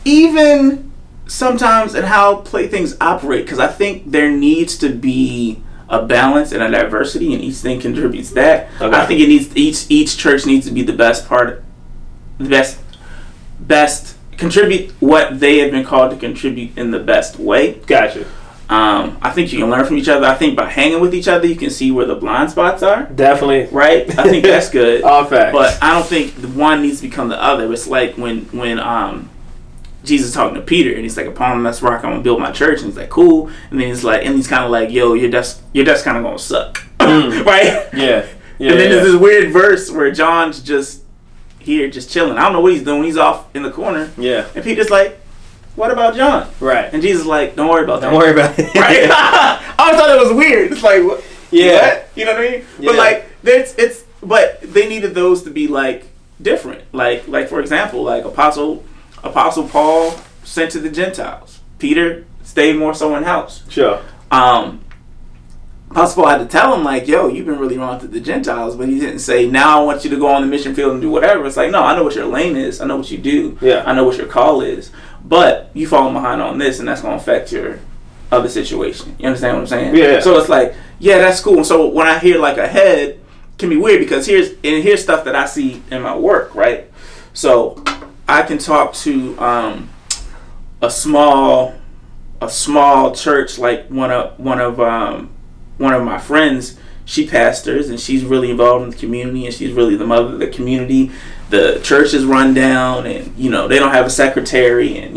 Speaker 1: Even sometimes in how things operate, because I think there needs to be a balance and a diversity, and each thing contributes that. Okay. I think it needs each church needs to be the best contribute what they have been called to contribute in the best way. Gotcha. I think you can learn from each other. I think by hanging with each other, you can see where the blind spots are.
Speaker 2: Definitely.
Speaker 1: Right? I think that's good.
Speaker 2: All facts.
Speaker 1: But I don't think the one needs to become the other. It's like when Jesus is talking to Peter, and he's like, upon this rock I'm gonna build my church, and he's like, cool. And then he's kind of like, yo, your death's kind of gonna suck. Right? Yeah. And then there's this weird verse where John's just here, just chilling. I don't know what he's doing. He's off in the corner. Yeah. And Peter's like, what about John? Right. And Jesus is like, don't worry about that.
Speaker 2: Don't worry about it.
Speaker 1: Right? I always thought it was weird. It's like, what? Yeah. What? You know what I mean? Yeah. But like, but they needed those to be like different. Like for example, like Apostle Paul sent to the Gentiles. Peter stayed more so in house. Sure. Apostle Paul had to tell him like, yo, you've been really wrong to the Gentiles, but he didn't say, now I want you to go on the mission field and do whatever. It's like, no, I know what your lane is. I know what you do. Yeah. I know what your call is. But you falling behind on this, and that's going to affect your other situation. You understand what I'm saying? Yeah. So it's like, yeah, that's cool. And so when I hear like ahead, it can be weird because here's stuff that I see in my work, right? So I can talk to a small church, like one of my friends she pastors and she's really involved in the community and she's really the mother of the community. The church is run down and they don't have a secretary and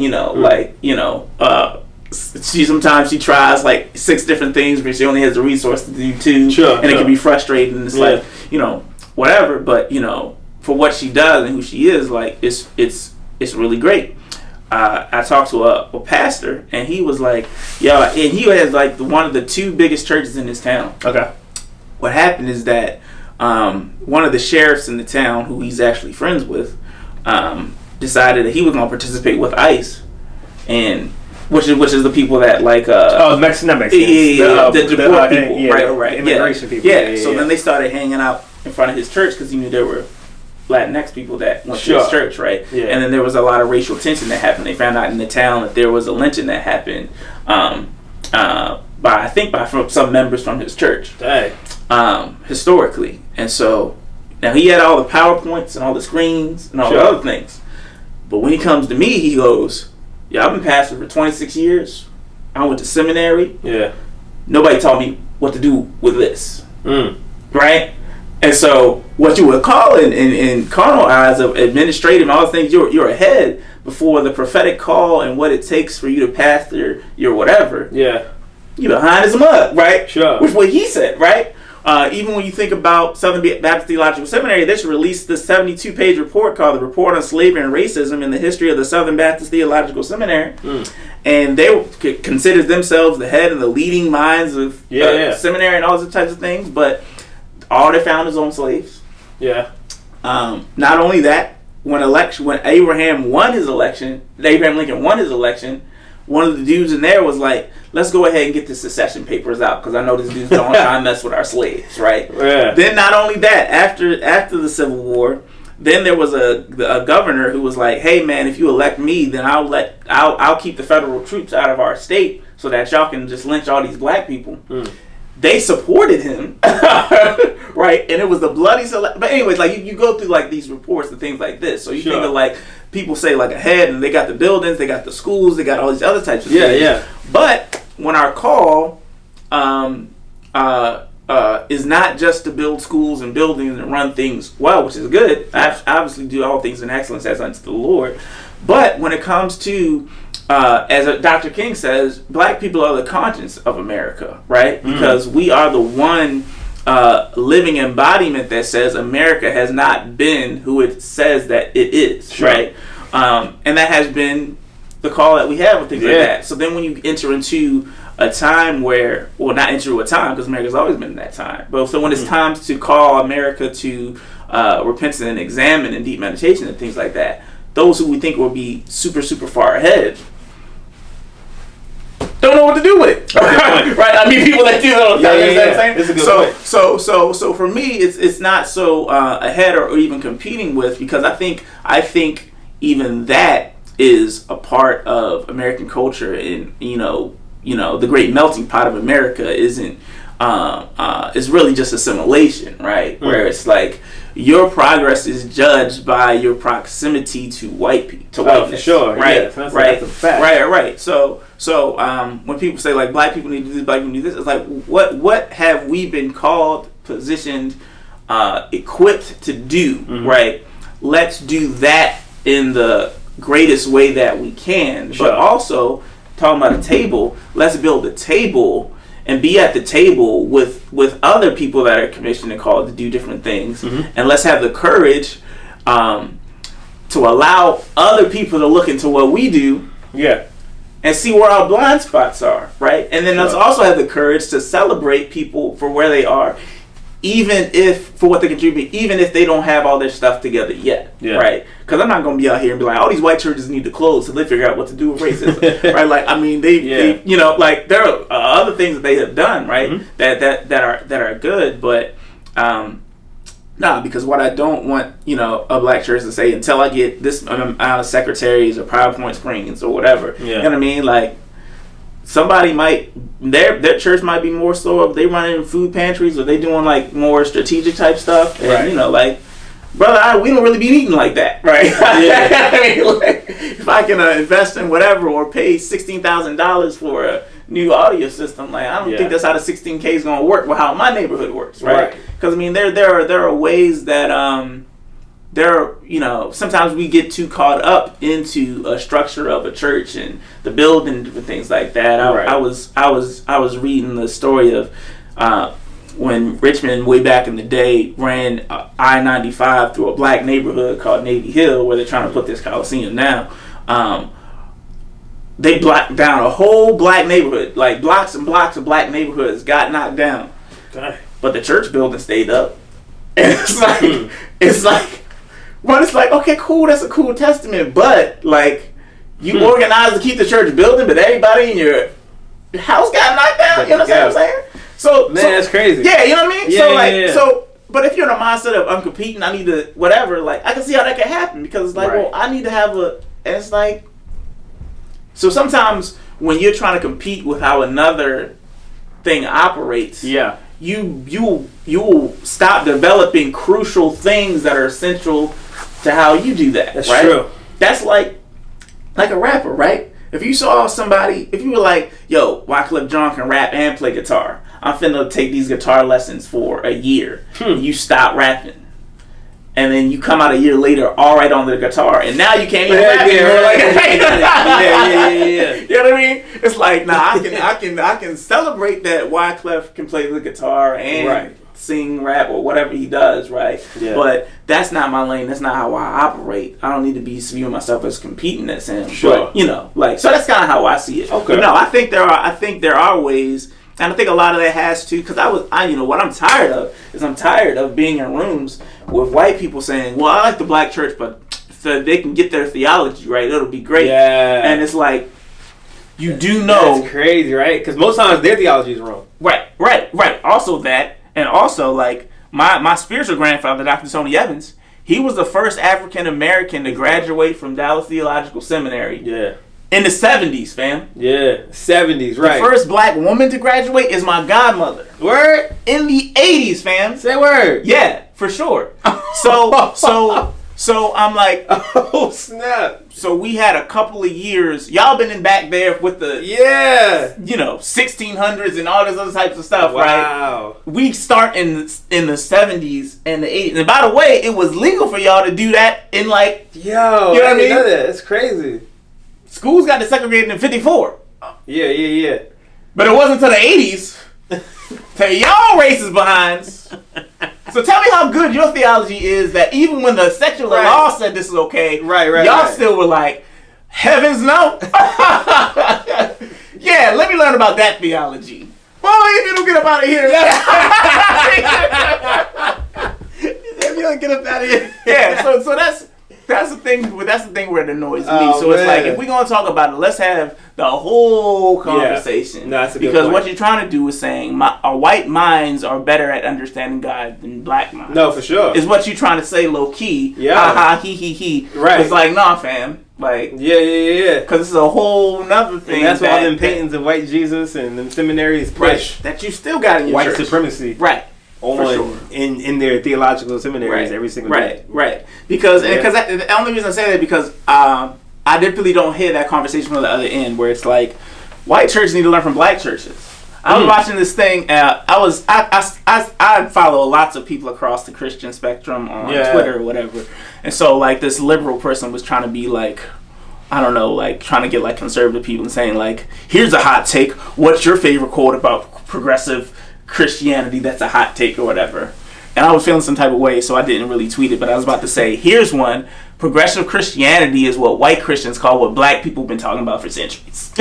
Speaker 1: sometimes she tries like 6 different things but she only has the resource to do 2. Sure, it can be frustrating and it's like whatever, but for what she does and who she is, like it's really great. I talked to a pastor and he was like, and he has like one of the 2 biggest churches in his town.
Speaker 2: Okay.
Speaker 1: What happened is that one of the sheriffs in the town, who he's actually friends with, decided that he was going to participate with ICE, and which is the people that like
Speaker 2: Mexicans,
Speaker 1: the deport people, right,
Speaker 2: immigration people.
Speaker 1: So then they started hanging out in front of his church because he knew there were Latinx people that went to his church, right? Yeah. And then there was a lot of racial tension that happened. They found out in the town that there was a lynching that happened by some members from his church.
Speaker 2: Dang.
Speaker 1: Historically. And so now he had all the PowerPoints and all the screens and all the other things. But when he comes to me, he goes, I've been pastor for 26 years. I went to seminary. Yeah. Nobody taught me what to do with this. Right? And so what you would call in carnal eyes of administrative and all the things, you're ahead before the prophetic call and what it takes for you to pastor your whatever. Yeah. You're behind as mud, right? Sure. Which is what he said, right? Even when you think about Southern Baptist Theological Seminary, they should release this 72-page report called the Report on Slavery and Racism in the History of the Southern Baptist Theological Seminary. And they consider themselves the head and the leading minds of seminary and all those types of things, but all they found is on slaves. Yeah. Not only that, when Abraham Lincoln won his election, one of the dudes in there was like, let's go ahead and get the secession papers out because I know this dude's don't try to mess with our slaves, right? Yeah. Then not only that, after the Civil War, then there was a governor who was like, hey man, if you elect me, then I'll keep the federal troops out of our state so that y'all can just lynch all these black people. They supported him, right? And it was the bloody select. But anyways, like you go through like these reports and things like this. So you think of like people say like ahead, and they got the buildings, they got the schools, they got all these other types of things. Yeah. But when our call is not just to build schools and buildings and run things well, which is good. I obviously do all things in excellence as unto the Lord. But when it comes to as Dr. King says, black people are the conscience of America, right? Because we are the one living embodiment that says America has not been who it says that it is, right? And that has been the call that we have and things like that. So then when you enter into a time where, well, not enter a time because America's always been in that time, but so when it's time to call America to repentance and examine and deep meditation and things like that, those who we think will be super, super far ahead don't know what to do with it, right? I mean, people that do that all the time. You know what I'm saying? It's a good point. So for me, it's not so ahead or even competing with, because I think even that is a part of American culture, and the great melting pot of America isn't is really just assimilation, right? Where it's like your progress is judged by your proximity to whiteness.
Speaker 2: For sure,
Speaker 1: right?
Speaker 2: That's
Speaker 1: right,
Speaker 2: a fact.
Speaker 1: Right. So when people say like black people need to do this, black people need to do this, it's like what have we been called, positioned, equipped to do, right? Let's do that in the greatest way that we can. Sure. But also talking about a table, let's build a table and be at the table with other people that are commissioned and called to do different things. And let's have the courage to allow other people to look into what we do. Yeah. And see where our blind spots are, right? And then let's also have the courage to celebrate people for where they are, even if, for what they contribute, even if they don't have all their stuff together yet, right? Because I'm not going to be out here and be like, all these white churches need to close so they figure out what to do with racism, right? Like, I mean, they like there are other things that they have done, right? That are good, but because what I don't want, a black church to say until I get this amount of secretaries or PowerPoint screens or whatever, you know what I mean? Like, somebody might, their church might be more so if they running food pantries or they doing like more strategic type stuff, and like, brother, we don't really be eating like that, right? I mean, like, if I can invest in whatever or pay $16,000 for a new audio system. Like, I don't think that's how the 16K is going to work with how my neighborhood works, right? Because, I mean, there are ways that, sometimes we get too caught up into a structure of a church and the building and different things like that. I was reading the story of when Richmond way back in the day ran I-95 through a black neighborhood called Navy Hill, where they're trying to put this Coliseum now. They blocked down a whole black neighborhood, like blocks and blocks of black neighborhoods got knocked down. Dang. But the church building stayed up. And it's like, okay, cool, that's a cool testament, but like you organized to keep the church building, but everybody in your house got knocked down. You know what I'm saying? So
Speaker 2: that's crazy.
Speaker 1: Yeah, you know what I mean? So but if you're in a mindset of I'm competing, I need to whatever, like I can see how that can happen, because it's like, well, I need to have and it's like, so sometimes when you're trying to compete with how another thing operates, you will stop developing crucial things that are essential to how you do that.
Speaker 2: That's
Speaker 1: right?
Speaker 2: True.
Speaker 1: That's like a rapper, right? If you saw somebody, if you were like, yo, Wyclef Jean can rap and play guitar, I'm finna take these guitar lessons for a year. You stop rapping. And then you come out a year later, all right on the guitar, and now you can't even rap anymore. Yeah. You know what I mean? It's like, nah, I can celebrate that Wyclef can play the guitar and sing, rap, or whatever he does, right? Yeah. But that's not my lane. That's not how I operate. I don't need to be viewing myself as competing as him. Sure. But, so that's kind of how I see it. Okay. But no, I think there are ways. And I think a lot of that has to, because what I'm tired of is I'm tired of being in rooms with white people saying, well, I like the black church, but if they can get their theology right, it'll be great. Yeah. And it's like, you do know.
Speaker 2: That's crazy, right? Because most times their theology is wrong.
Speaker 1: Right. Also that, and also like my spiritual grandfather, Dr. Tony Evans, he was the first African American to graduate from Dallas Theological Seminary. Yeah. In the 70s, fam.
Speaker 2: Yeah, 70s, right.
Speaker 1: The first black woman to graduate is my godmother.
Speaker 2: Word?
Speaker 1: In the 80s, fam.
Speaker 2: Say word.
Speaker 1: Yeah, for sure. So I'm like,
Speaker 2: oh snap.
Speaker 1: So we had a couple of years. Y'all been in back there with the 1600s and all this other types of stuff, right? Wow. We start in the 70s and the 80s. And by the way, it was legal for y'all to do that in like,
Speaker 2: you know what I mean? Know that. It's crazy.
Speaker 1: Schools got desegregated in 54.
Speaker 2: Yeah.
Speaker 1: But it wasn't until the 80s. Till y'all racist behinds. So tell me how good your theology is that even when the secular law said this is okay, y'all still were like, heavens no. Yeah, let me learn about that theology. Well, if you don't get up out of here. If you don't get up out of here. Yeah, so that's the thing where it annoys me. So it's like, if we're going to talk about it, let's have the whole conversation. No, that's a good point. What you're trying to do is saying white minds are better at understanding God than black minds.
Speaker 2: No, for sure.
Speaker 1: Is what you're trying to say low key. Yeah. Ha ha, he. Right. It's like, nah, fam. Like,
Speaker 2: yeah.
Speaker 1: Because it's a whole nother thing.
Speaker 2: And that's why all them paintings of white Jesus and them seminaries push.
Speaker 1: That you still got in your
Speaker 2: white
Speaker 1: church.
Speaker 2: Supremacy.
Speaker 1: Right.
Speaker 2: In their theological seminaries every single day.
Speaker 1: Right. Because the only reason I say that because I really don't hear that conversation from the other end where it's like white churches need to learn from black churches. I was watching this thing. I follow lots of people across the Christian spectrum on Twitter or whatever, and so like this liberal person was trying to be like, I don't know, like trying to get like conservative people and saying like, here's a hot take. What's your favorite quote about progressive Christianity that's a hot take or whatever? And I was feeling some type of way, so I didn't really tweet it, but I was about to say, here's one. Progressive Christianity is what white Christians call what black people have been talking about for centuries.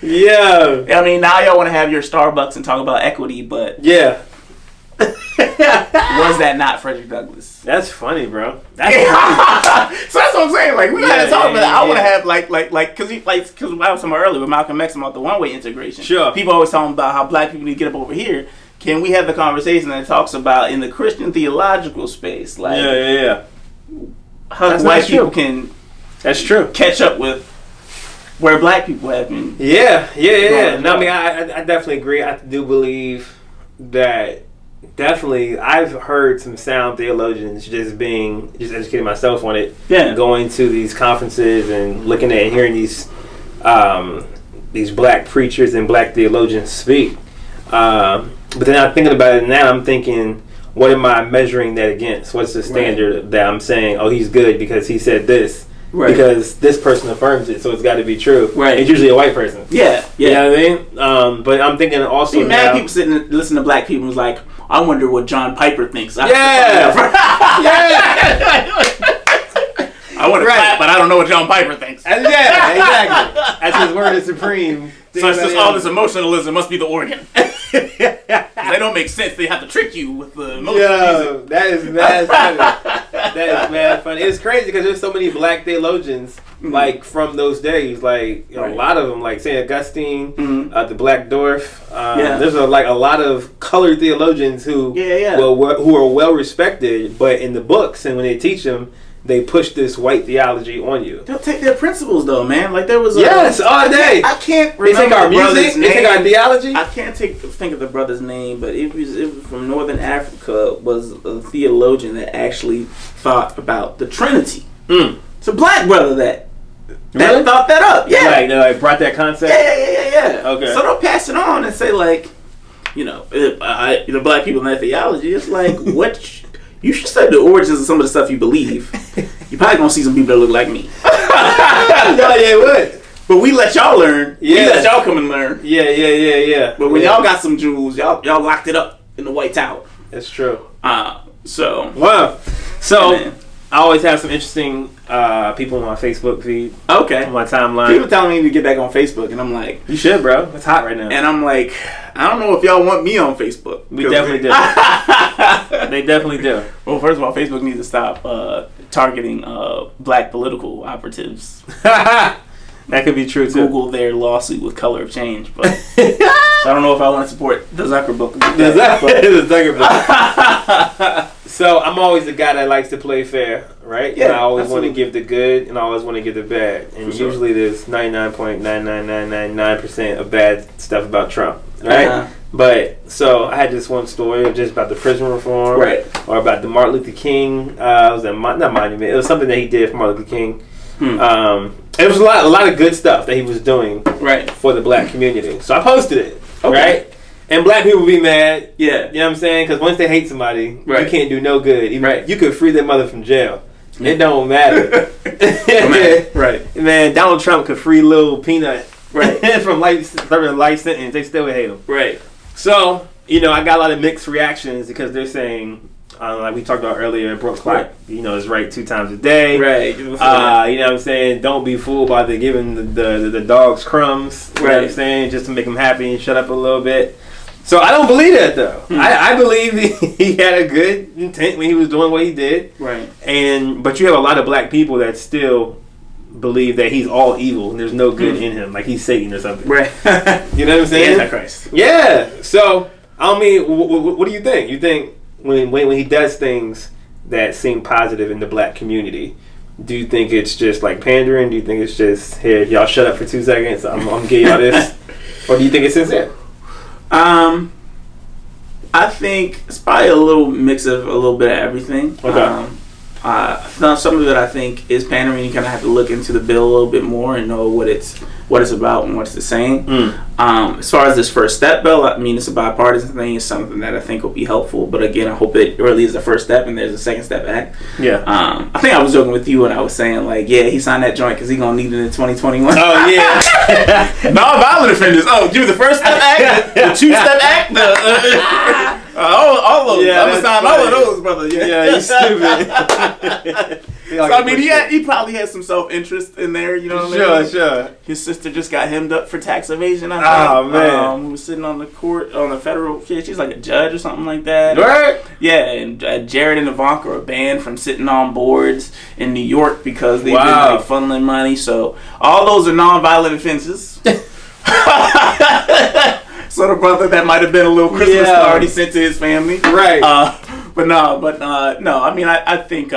Speaker 2: Yeah.
Speaker 1: I mean, now y'all want to have your Starbucks and talk about equity, but
Speaker 2: yeah.
Speaker 1: Was that not Frederick Douglass?
Speaker 2: That's funny, bro.
Speaker 1: That's funny. So that's what I'm saying. Like, we gotta talk about that. I want to have because I was talking earlier with Malcolm X about the one-way integration.
Speaker 2: Sure.
Speaker 1: People always talking about how black people need to get up over here. Can we have the conversation that talks about in the Christian theological space, like how white people can catch up with where black people have been?
Speaker 2: Yeah. No, I mean, I definitely agree. I do believe that definitely, I've heard some sound theologians just educating myself on it.
Speaker 1: Yeah.
Speaker 2: Going to these conferences and looking at and hearing these black preachers and black theologians speak. But then I'm thinking about it now. I'm thinking, what am I measuring that against? What's the standard that I'm saying? Oh, he's good because he said this. Right. Because this person affirms it, so it's got to be true. Right. It's usually a white person.
Speaker 1: Yeah.
Speaker 2: You know what I mean? But I'm thinking also.
Speaker 1: See, mad people sitting and listen to black people is like, I wonder what John Piper thinks.
Speaker 2: Yeah.
Speaker 1: I want to clap, but I don't know what John Piper thinks.
Speaker 2: Yeah, exactly. That's his word is supreme.
Speaker 1: So it's just all this emotionalism must be the organ. They don't make sense. They have to trick you with the emotion.
Speaker 2: Yo, that is mad funny. That is mad funny. It's crazy because there's so many black theologians like from those days. Like a lot of them, like Saint Augustine, the Black Dwarf. There's a lot of colored theologians who who are well respected, but in the books and when they teach them, they push this white theology on you.
Speaker 1: They'll take their principles though, man. Like there was
Speaker 2: all day.
Speaker 1: I can't remember.
Speaker 2: They take our music. They take our theology.
Speaker 1: I can't think of the brother's name, but it was from Northern Africa. Was a theologian that actually thought about the Trinity. It's a black brother that thought that up. Yeah,
Speaker 2: like brought that concept.
Speaker 1: Yeah.
Speaker 2: Okay. So
Speaker 1: they'll pass it on and say like, the black people in that theology. It's like what. You should study the origins of some of the stuff you believe. You're probably gonna see some people that look like me.
Speaker 2: What?
Speaker 1: But we let y'all learn. Yeah. We let y'all come and learn.
Speaker 2: Yeah.
Speaker 1: But when y'all got some jewels, y'all locked it up in the White Tower.
Speaker 2: That's true.
Speaker 1: So
Speaker 2: wow. So I always have some interesting people on my Facebook feed.
Speaker 1: Okay.
Speaker 2: On my timeline.
Speaker 1: People telling me to get back on Facebook, and I'm like,
Speaker 2: you should, bro. It's hot right now.
Speaker 1: And I'm like, I don't know if y'all want me on Facebook.
Speaker 2: We definitely do. They definitely do.
Speaker 1: Well, first of all, Facebook needs to stop targeting black political operatives.
Speaker 2: That could be true too.
Speaker 1: Google their lawsuit with color of change, but so I don't know if I want to support the Zuckerberg.
Speaker 2: The Zuckerberg. So I'm always the guy that likes to play fair, right? Yeah, and I always want to give the good, and I always want to give the bad. And usually there's 99.99999% of bad stuff about Trump, right? Uh-huh. But so I had this one story just about the prison reform,
Speaker 1: right?
Speaker 2: Or about the Martin Luther King. It was not monument. It was something that he did for Martin Luther King. It was a lot of good stuff that he was doing,
Speaker 1: right,
Speaker 2: for the black community. So I posted it, right? And black people be mad.
Speaker 1: Yeah.
Speaker 2: You know what I'm saying? Because once they hate somebody, you can't do no good.
Speaker 1: Right.
Speaker 2: You could free their mother from jail. It don't matter.
Speaker 1: Right.
Speaker 2: Man, Donald Trump could free Lil Peanut from life sentence. They still would hate him.
Speaker 1: Right.
Speaker 2: So, I got a lot of mixed reactions because they're saying, like we talked about earlier, Brooke Clark, is right 2 times a day.
Speaker 1: Right.
Speaker 2: You know what I'm saying? Don't be fooled by giving the dogs crumbs. You know what I'm saying? Just to make them happy and shut up a little bit. So I don't believe that though. I believe he had a good intent when he was doing what he did.
Speaker 1: Right.
Speaker 2: But you have a lot of black people that still believe that he's all evil and there's no good in him, like he's Satan or something.
Speaker 1: Right.
Speaker 2: You know what I'm saying?
Speaker 1: Antichrist.
Speaker 2: Yeah. So I mean, what do you think? You think when he does things that seem positive in the black community, do you think it's just like pandering? Do you think it's just, here, y'all shut up for 2 seconds, I'm gonna give y'all this? Or do you think it's sincere?
Speaker 1: I think it's probably a little mix of a little bit of everything.
Speaker 2: Okay.
Speaker 1: Some of it I think is pandering. You kind of have to look into the bill a little bit more and know what it's about and what it's saying. As far as this first step bill, I mean, it's a bipartisan thing. It's something that I think will be helpful. But again, I hope it really is the first step and there's a second step act.
Speaker 2: Yeah.
Speaker 1: I think I was joking with you when I was saying like, yeah, he signed that joint because he's gonna need it in 2021.
Speaker 2: Oh yeah.
Speaker 1: Non-violent offenders. Oh, do the first step act, the 2-step act, all of those.
Speaker 2: Yeah,
Speaker 1: I'm gonna sign all of those, brother.
Speaker 2: Yeah, you stupid.
Speaker 1: So I mean, he probably had some self-interest in there. You know what I mean?
Speaker 2: Sure.
Speaker 1: His sister just got hemmed up for tax evasion. I
Speaker 2: think. Man,
Speaker 1: who was sitting on the court on the federal. She's like a judge or something like that.
Speaker 2: Right.
Speaker 1: Yeah, and Jared and Ivanka are banned from sitting on boards in New York because they've been like funneling money. So all those are non-violent offenses. So the brother that might have been a little Christmas card he sent to his family.
Speaker 2: Right.
Speaker 1: But no. I mean, I think,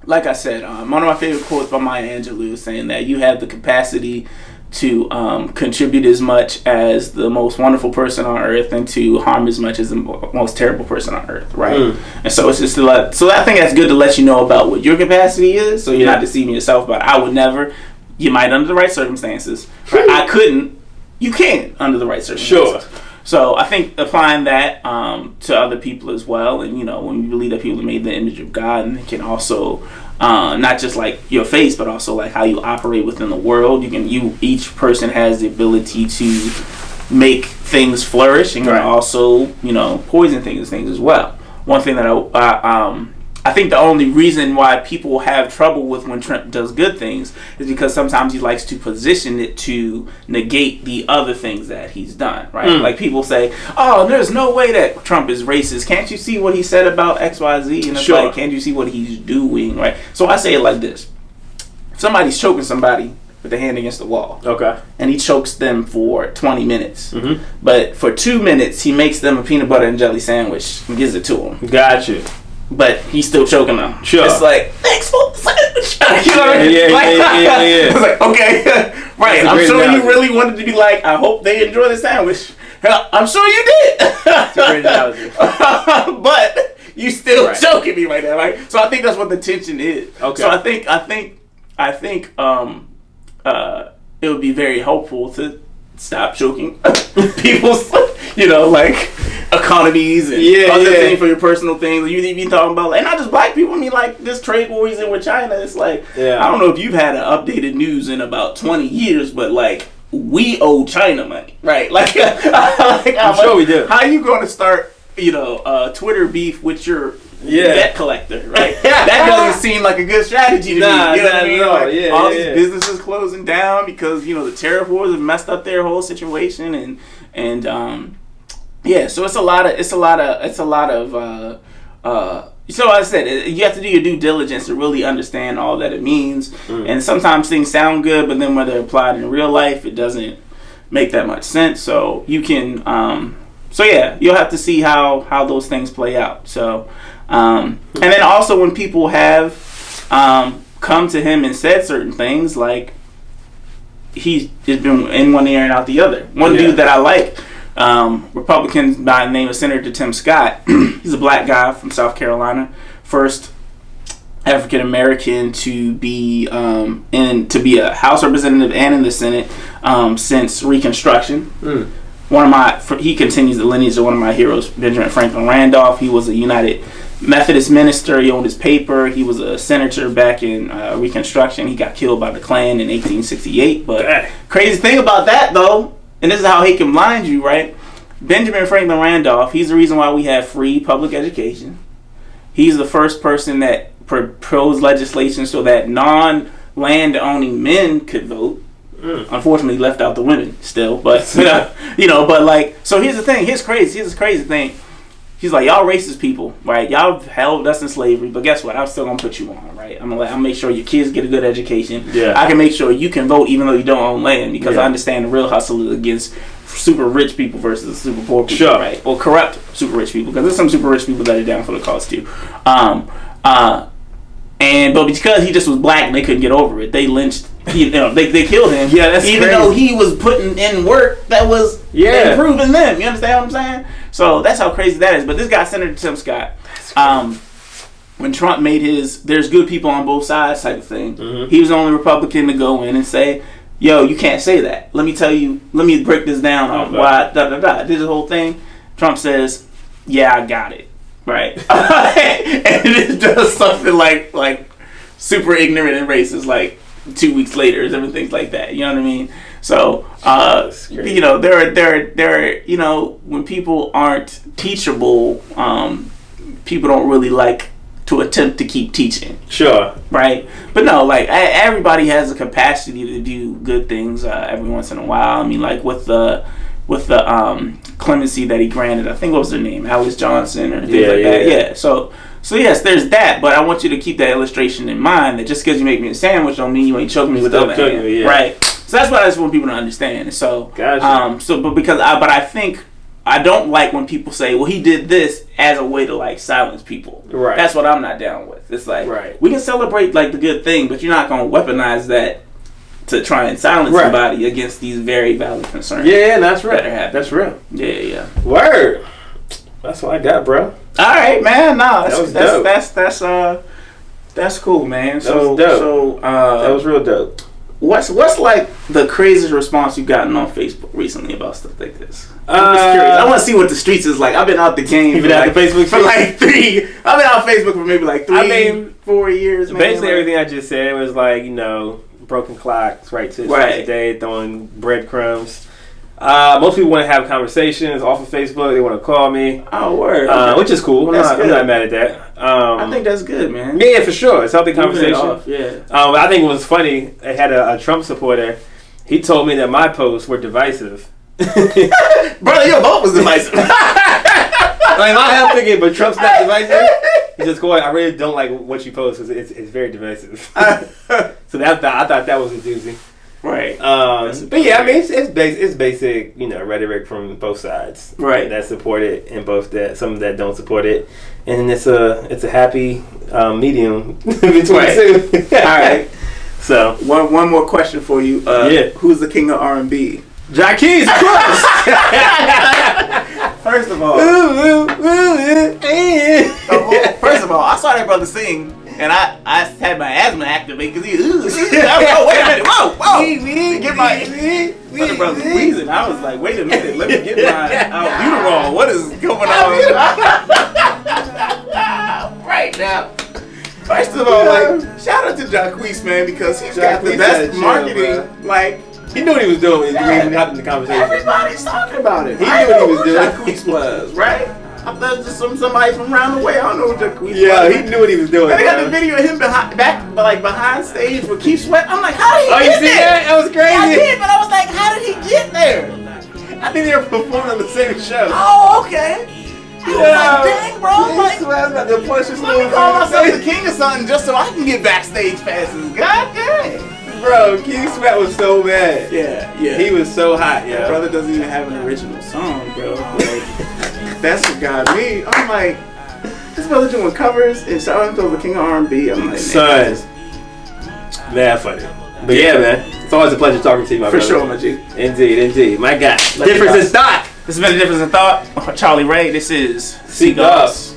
Speaker 1: like I said, one of my favorite quotes by Maya Angelou is saying that you have the capacity to contribute as much as the most wonderful person on earth and to harm as much as the most terrible person on earth, right? And so it's just so I think that's good to let you know about what your capacity is, so you're not deceiving yourself. But I would never. You might under the right circumstances. Right? I couldn't. You can under the right circumstances.
Speaker 2: Sure.
Speaker 1: So I think applying that to other people as well, and when you believe that people are made in the image of God, and they can also not just like your face, but also like how you operate within the world. Each person has the ability to make things flourish, and can also poison things as well. One thing that I think the only reason why people have trouble with when Trump does good things is because sometimes he likes to position it to negate the other things that he's done, right? Like people say, oh, there's no way that Trump is racist. Can't you see what he said about XYZ? And it's like, can't you see what he's doing, right? So I say it like this. If somebody's choking somebody with their hand against the wall, and he chokes them for 20 minutes, but for 2 minutes he makes them a peanut butter and jelly sandwich and gives it to them.
Speaker 2: Gotcha.
Speaker 1: But he's still choking them.
Speaker 2: Sure.
Speaker 1: It's like, thanks for the sandwich. You know what I mean?
Speaker 2: Yeah.
Speaker 1: It's like, okay, right. I'm sure you really wanted to be like, I hope they enjoy the sandwich. Hell, I'm sure you did.
Speaker 2: That's a great analogy.
Speaker 1: But you still choking me right now, right? So I think that's what the tension is.
Speaker 2: Okay.
Speaker 1: So I think it would be very helpful to stop choking people's, like economies and other things for your personal things. You be talking about, and not just black people. I mean, like this trade war he's in with China. It's like, I don't know if you've had an updated news in about 20 years, but like we owe China money, right? Like,
Speaker 2: I'm sure we do.
Speaker 1: How are you going to start, Twitter beef with your debt collector, right? That doesn't seem like a good strategy to me. You know what I mean? Like, all these businesses closing down because the tariff wars have messed up their whole situation, and so it's a lot of so I said, you have to do your due diligence to really understand all that it means. And sometimes things sound good, but then when they're applied in real life, it doesn't make that much sense. So you can you'll have to see how those things play out. So and then also when people have come to him and said certain things, like he's just been in one ear and out the other. One dude that I like, Republican by the name of Senator Tim Scott. He's a black guy from South Carolina, first African American to be a House representative and in the Senate since Reconstruction. He continues the lineage of one of my heroes, Benjamin Franklin Randolph. He was a United Methodist minister. He owned his paper. He was a senator back in Reconstruction. He got killed by the Klan in 1868. But crazy thing about that, though, and this is how he can blind you, right? Benjamin Franklin Randolph, he's the reason why we have free public education. He's the first person that proposed legislation so that non-land owning men could vote. Unfortunately, left out the women still, but but like, so here's the thing. Here's the crazy thing. He's like, y'all racist people, right? Y'all held us in slavery, but guess what? I'm still gonna put you on, right? I'll make sure your kids get a good education. I can make sure you can vote even though you don't own land, because I understand the real hustle is against super rich people versus super poor people, right? Or corrupt super rich people, because there's some super rich people that are down for the cause too. But because he just was black and they couldn't get over it, they lynched. They killed him. Yeah, that's even crazy. Though he was putting in work that was improving them. You understand what I'm saying? So that's how crazy that is. But this guy, Senator Tim Scott, when Trump made his "there's good people on both sides" type of thing, he was the only Republican to go in and say, "Yo, you can't say that. Let me break this down on why Did the whole thing." Trump says, "Yeah, I got it." Right, and it does something like super ignorant and racist, like 2 weeks later, and things like that. You know what I mean? So, there are when people aren't teachable, people don't really like to attempt to keep teaching. Sure. Right, but no, like everybody has a capacity to do good things every once in a while. I mean, like with the clemency that he granted, I think what was her name, Alice Johnson or things like that. Yeah. So yes, there's that, but I want you to keep that illustration in mind, that just because you make me a sandwich don't mean you ain't choking me with the other hand, right? So that's what I just want people to understand. So, but I think I don't like when people say, "Well, he did this" as a way to like silence people. Right. That's what I'm not down with. It's like, we can celebrate like the good thing, but you're not gonna weaponize that to try and silence somebody against these very valid concerns.
Speaker 2: Yeah, that's right. That's real.
Speaker 1: Yeah.
Speaker 2: Word. That's what I got, bro.
Speaker 1: All right, man. No,
Speaker 2: dope.
Speaker 1: That's cool, man.
Speaker 2: That was dope. That was real dope.
Speaker 1: What's like the craziest response you've gotten on Facebook recently about stuff like this? I'm just curious. I want to see what the streets is like. I've been out the game.
Speaker 2: You've been out the Facebook
Speaker 1: for like 3. I've been out Facebook for maybe like 4 years. Man.
Speaker 2: Basically, everything I just said was like, broken clocks, right to today, throwing breadcrumbs. Most people want to have conversations off of Facebook. They want to call me.
Speaker 1: Oh, word. Okay.
Speaker 2: Which is cool. I'm not mad at that.
Speaker 1: I think that's good, man.
Speaker 2: Yeah, for sure. It's healthy conversation.
Speaker 1: Yeah.
Speaker 2: I think it was funny. I had a Trump supporter. He told me that my posts were divisive.
Speaker 1: Brother, your vote was divisive.
Speaker 2: I'm thinking, but Trump's not divisive. He just going, I really don't like what you post because it's very divisive. So I thought that was a doozy.
Speaker 1: Right.
Speaker 2: But yeah, I mean, it's basic, rhetoric from both sides.
Speaker 1: Right.
Speaker 2: That support it and some that don't support it, and it's a happy medium between two.
Speaker 1: All right.
Speaker 2: So
Speaker 1: one more question for you. Who's the king of R&B?
Speaker 2: Jack Keys, of course.
Speaker 1: First of all, I saw that brother sing, and I had my asthma activate because wait a minute, whoa, get my the brother wheezing. I was like, wait a minute, let me get my albuterol. What is going on right now? First of all, shout out to Jacquees, man, because he's got the best marketing.
Speaker 2: He knew what he was doing when he hopped in the conversation.
Speaker 1: Everybody's talking about it.
Speaker 2: He knew what he was doing.
Speaker 1: Jacquees was, right? I thought it was just somebody from around the way. I don't know what Jacquees was.
Speaker 2: Yeah, he knew what he was doing.
Speaker 1: They got the video of him behind stage with Keith Sweat. I'm like, how did he get
Speaker 2: there?
Speaker 1: That?
Speaker 2: That was crazy.
Speaker 1: Yeah, I did, but I was like, how did he get there?
Speaker 2: I think they were performing on the same show.
Speaker 1: Oh, okay. I was like, dang, bro.
Speaker 2: Let
Speaker 1: me call myself the king of something just so I can get backstage passes. God dang.
Speaker 2: Bro, King Sweat was so mad.
Speaker 1: Yeah.
Speaker 2: He was so hot,
Speaker 1: My brother doesn't even have an original song, bro. That's what got me. I'm like, this brother doing covers and shouting himself the king of R&B. I'm like,
Speaker 2: son, man, funny. But yeah, man, it's always a pleasure talking to you, my brother.
Speaker 1: For sure, my G.
Speaker 2: Indeed. My guy. Difference in thought.
Speaker 1: This has been A Difference in Thought. Charlie Ray. This is
Speaker 2: Goss.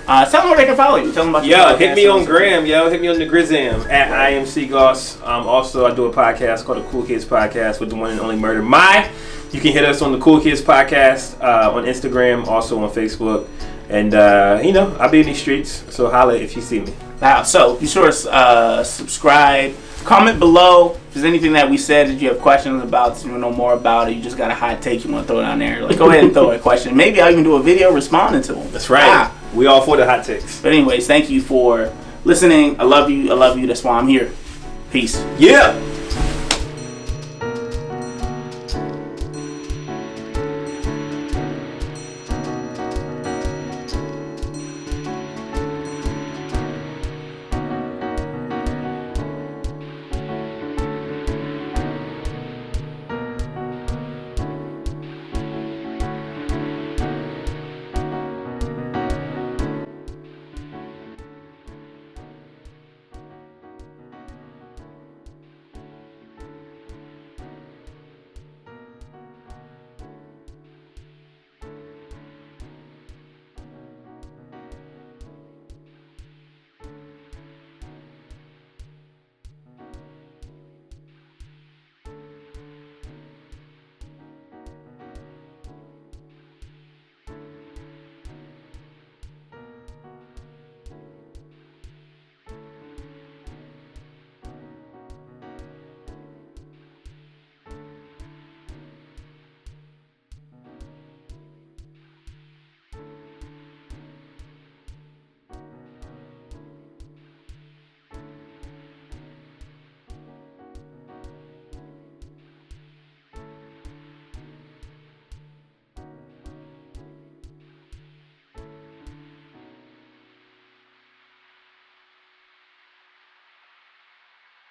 Speaker 1: Tell them where they can follow you. Tell them about your
Speaker 2: hit me on Gram, Hit me on the Grizzam at I am Goss. Also, I do a podcast called the Cool Kids Podcast with the one and only Murder My. You can hit us on the Cool Kids Podcast on Instagram, also on Facebook. And, I'll be in these streets, so holla if you see me.
Speaker 1: Wow, so be sure to subscribe. Comment below if there's anything that we said that you have questions about, you want to know more about it, you just got a hot take you want to throw down there. Go ahead and throw a question. Maybe I'll even do a video responding to them.
Speaker 2: That's right. We all for the hot takes.
Speaker 1: But anyways, thank you for listening. I love you. That's why I'm here. Peace.
Speaker 2: Yeah.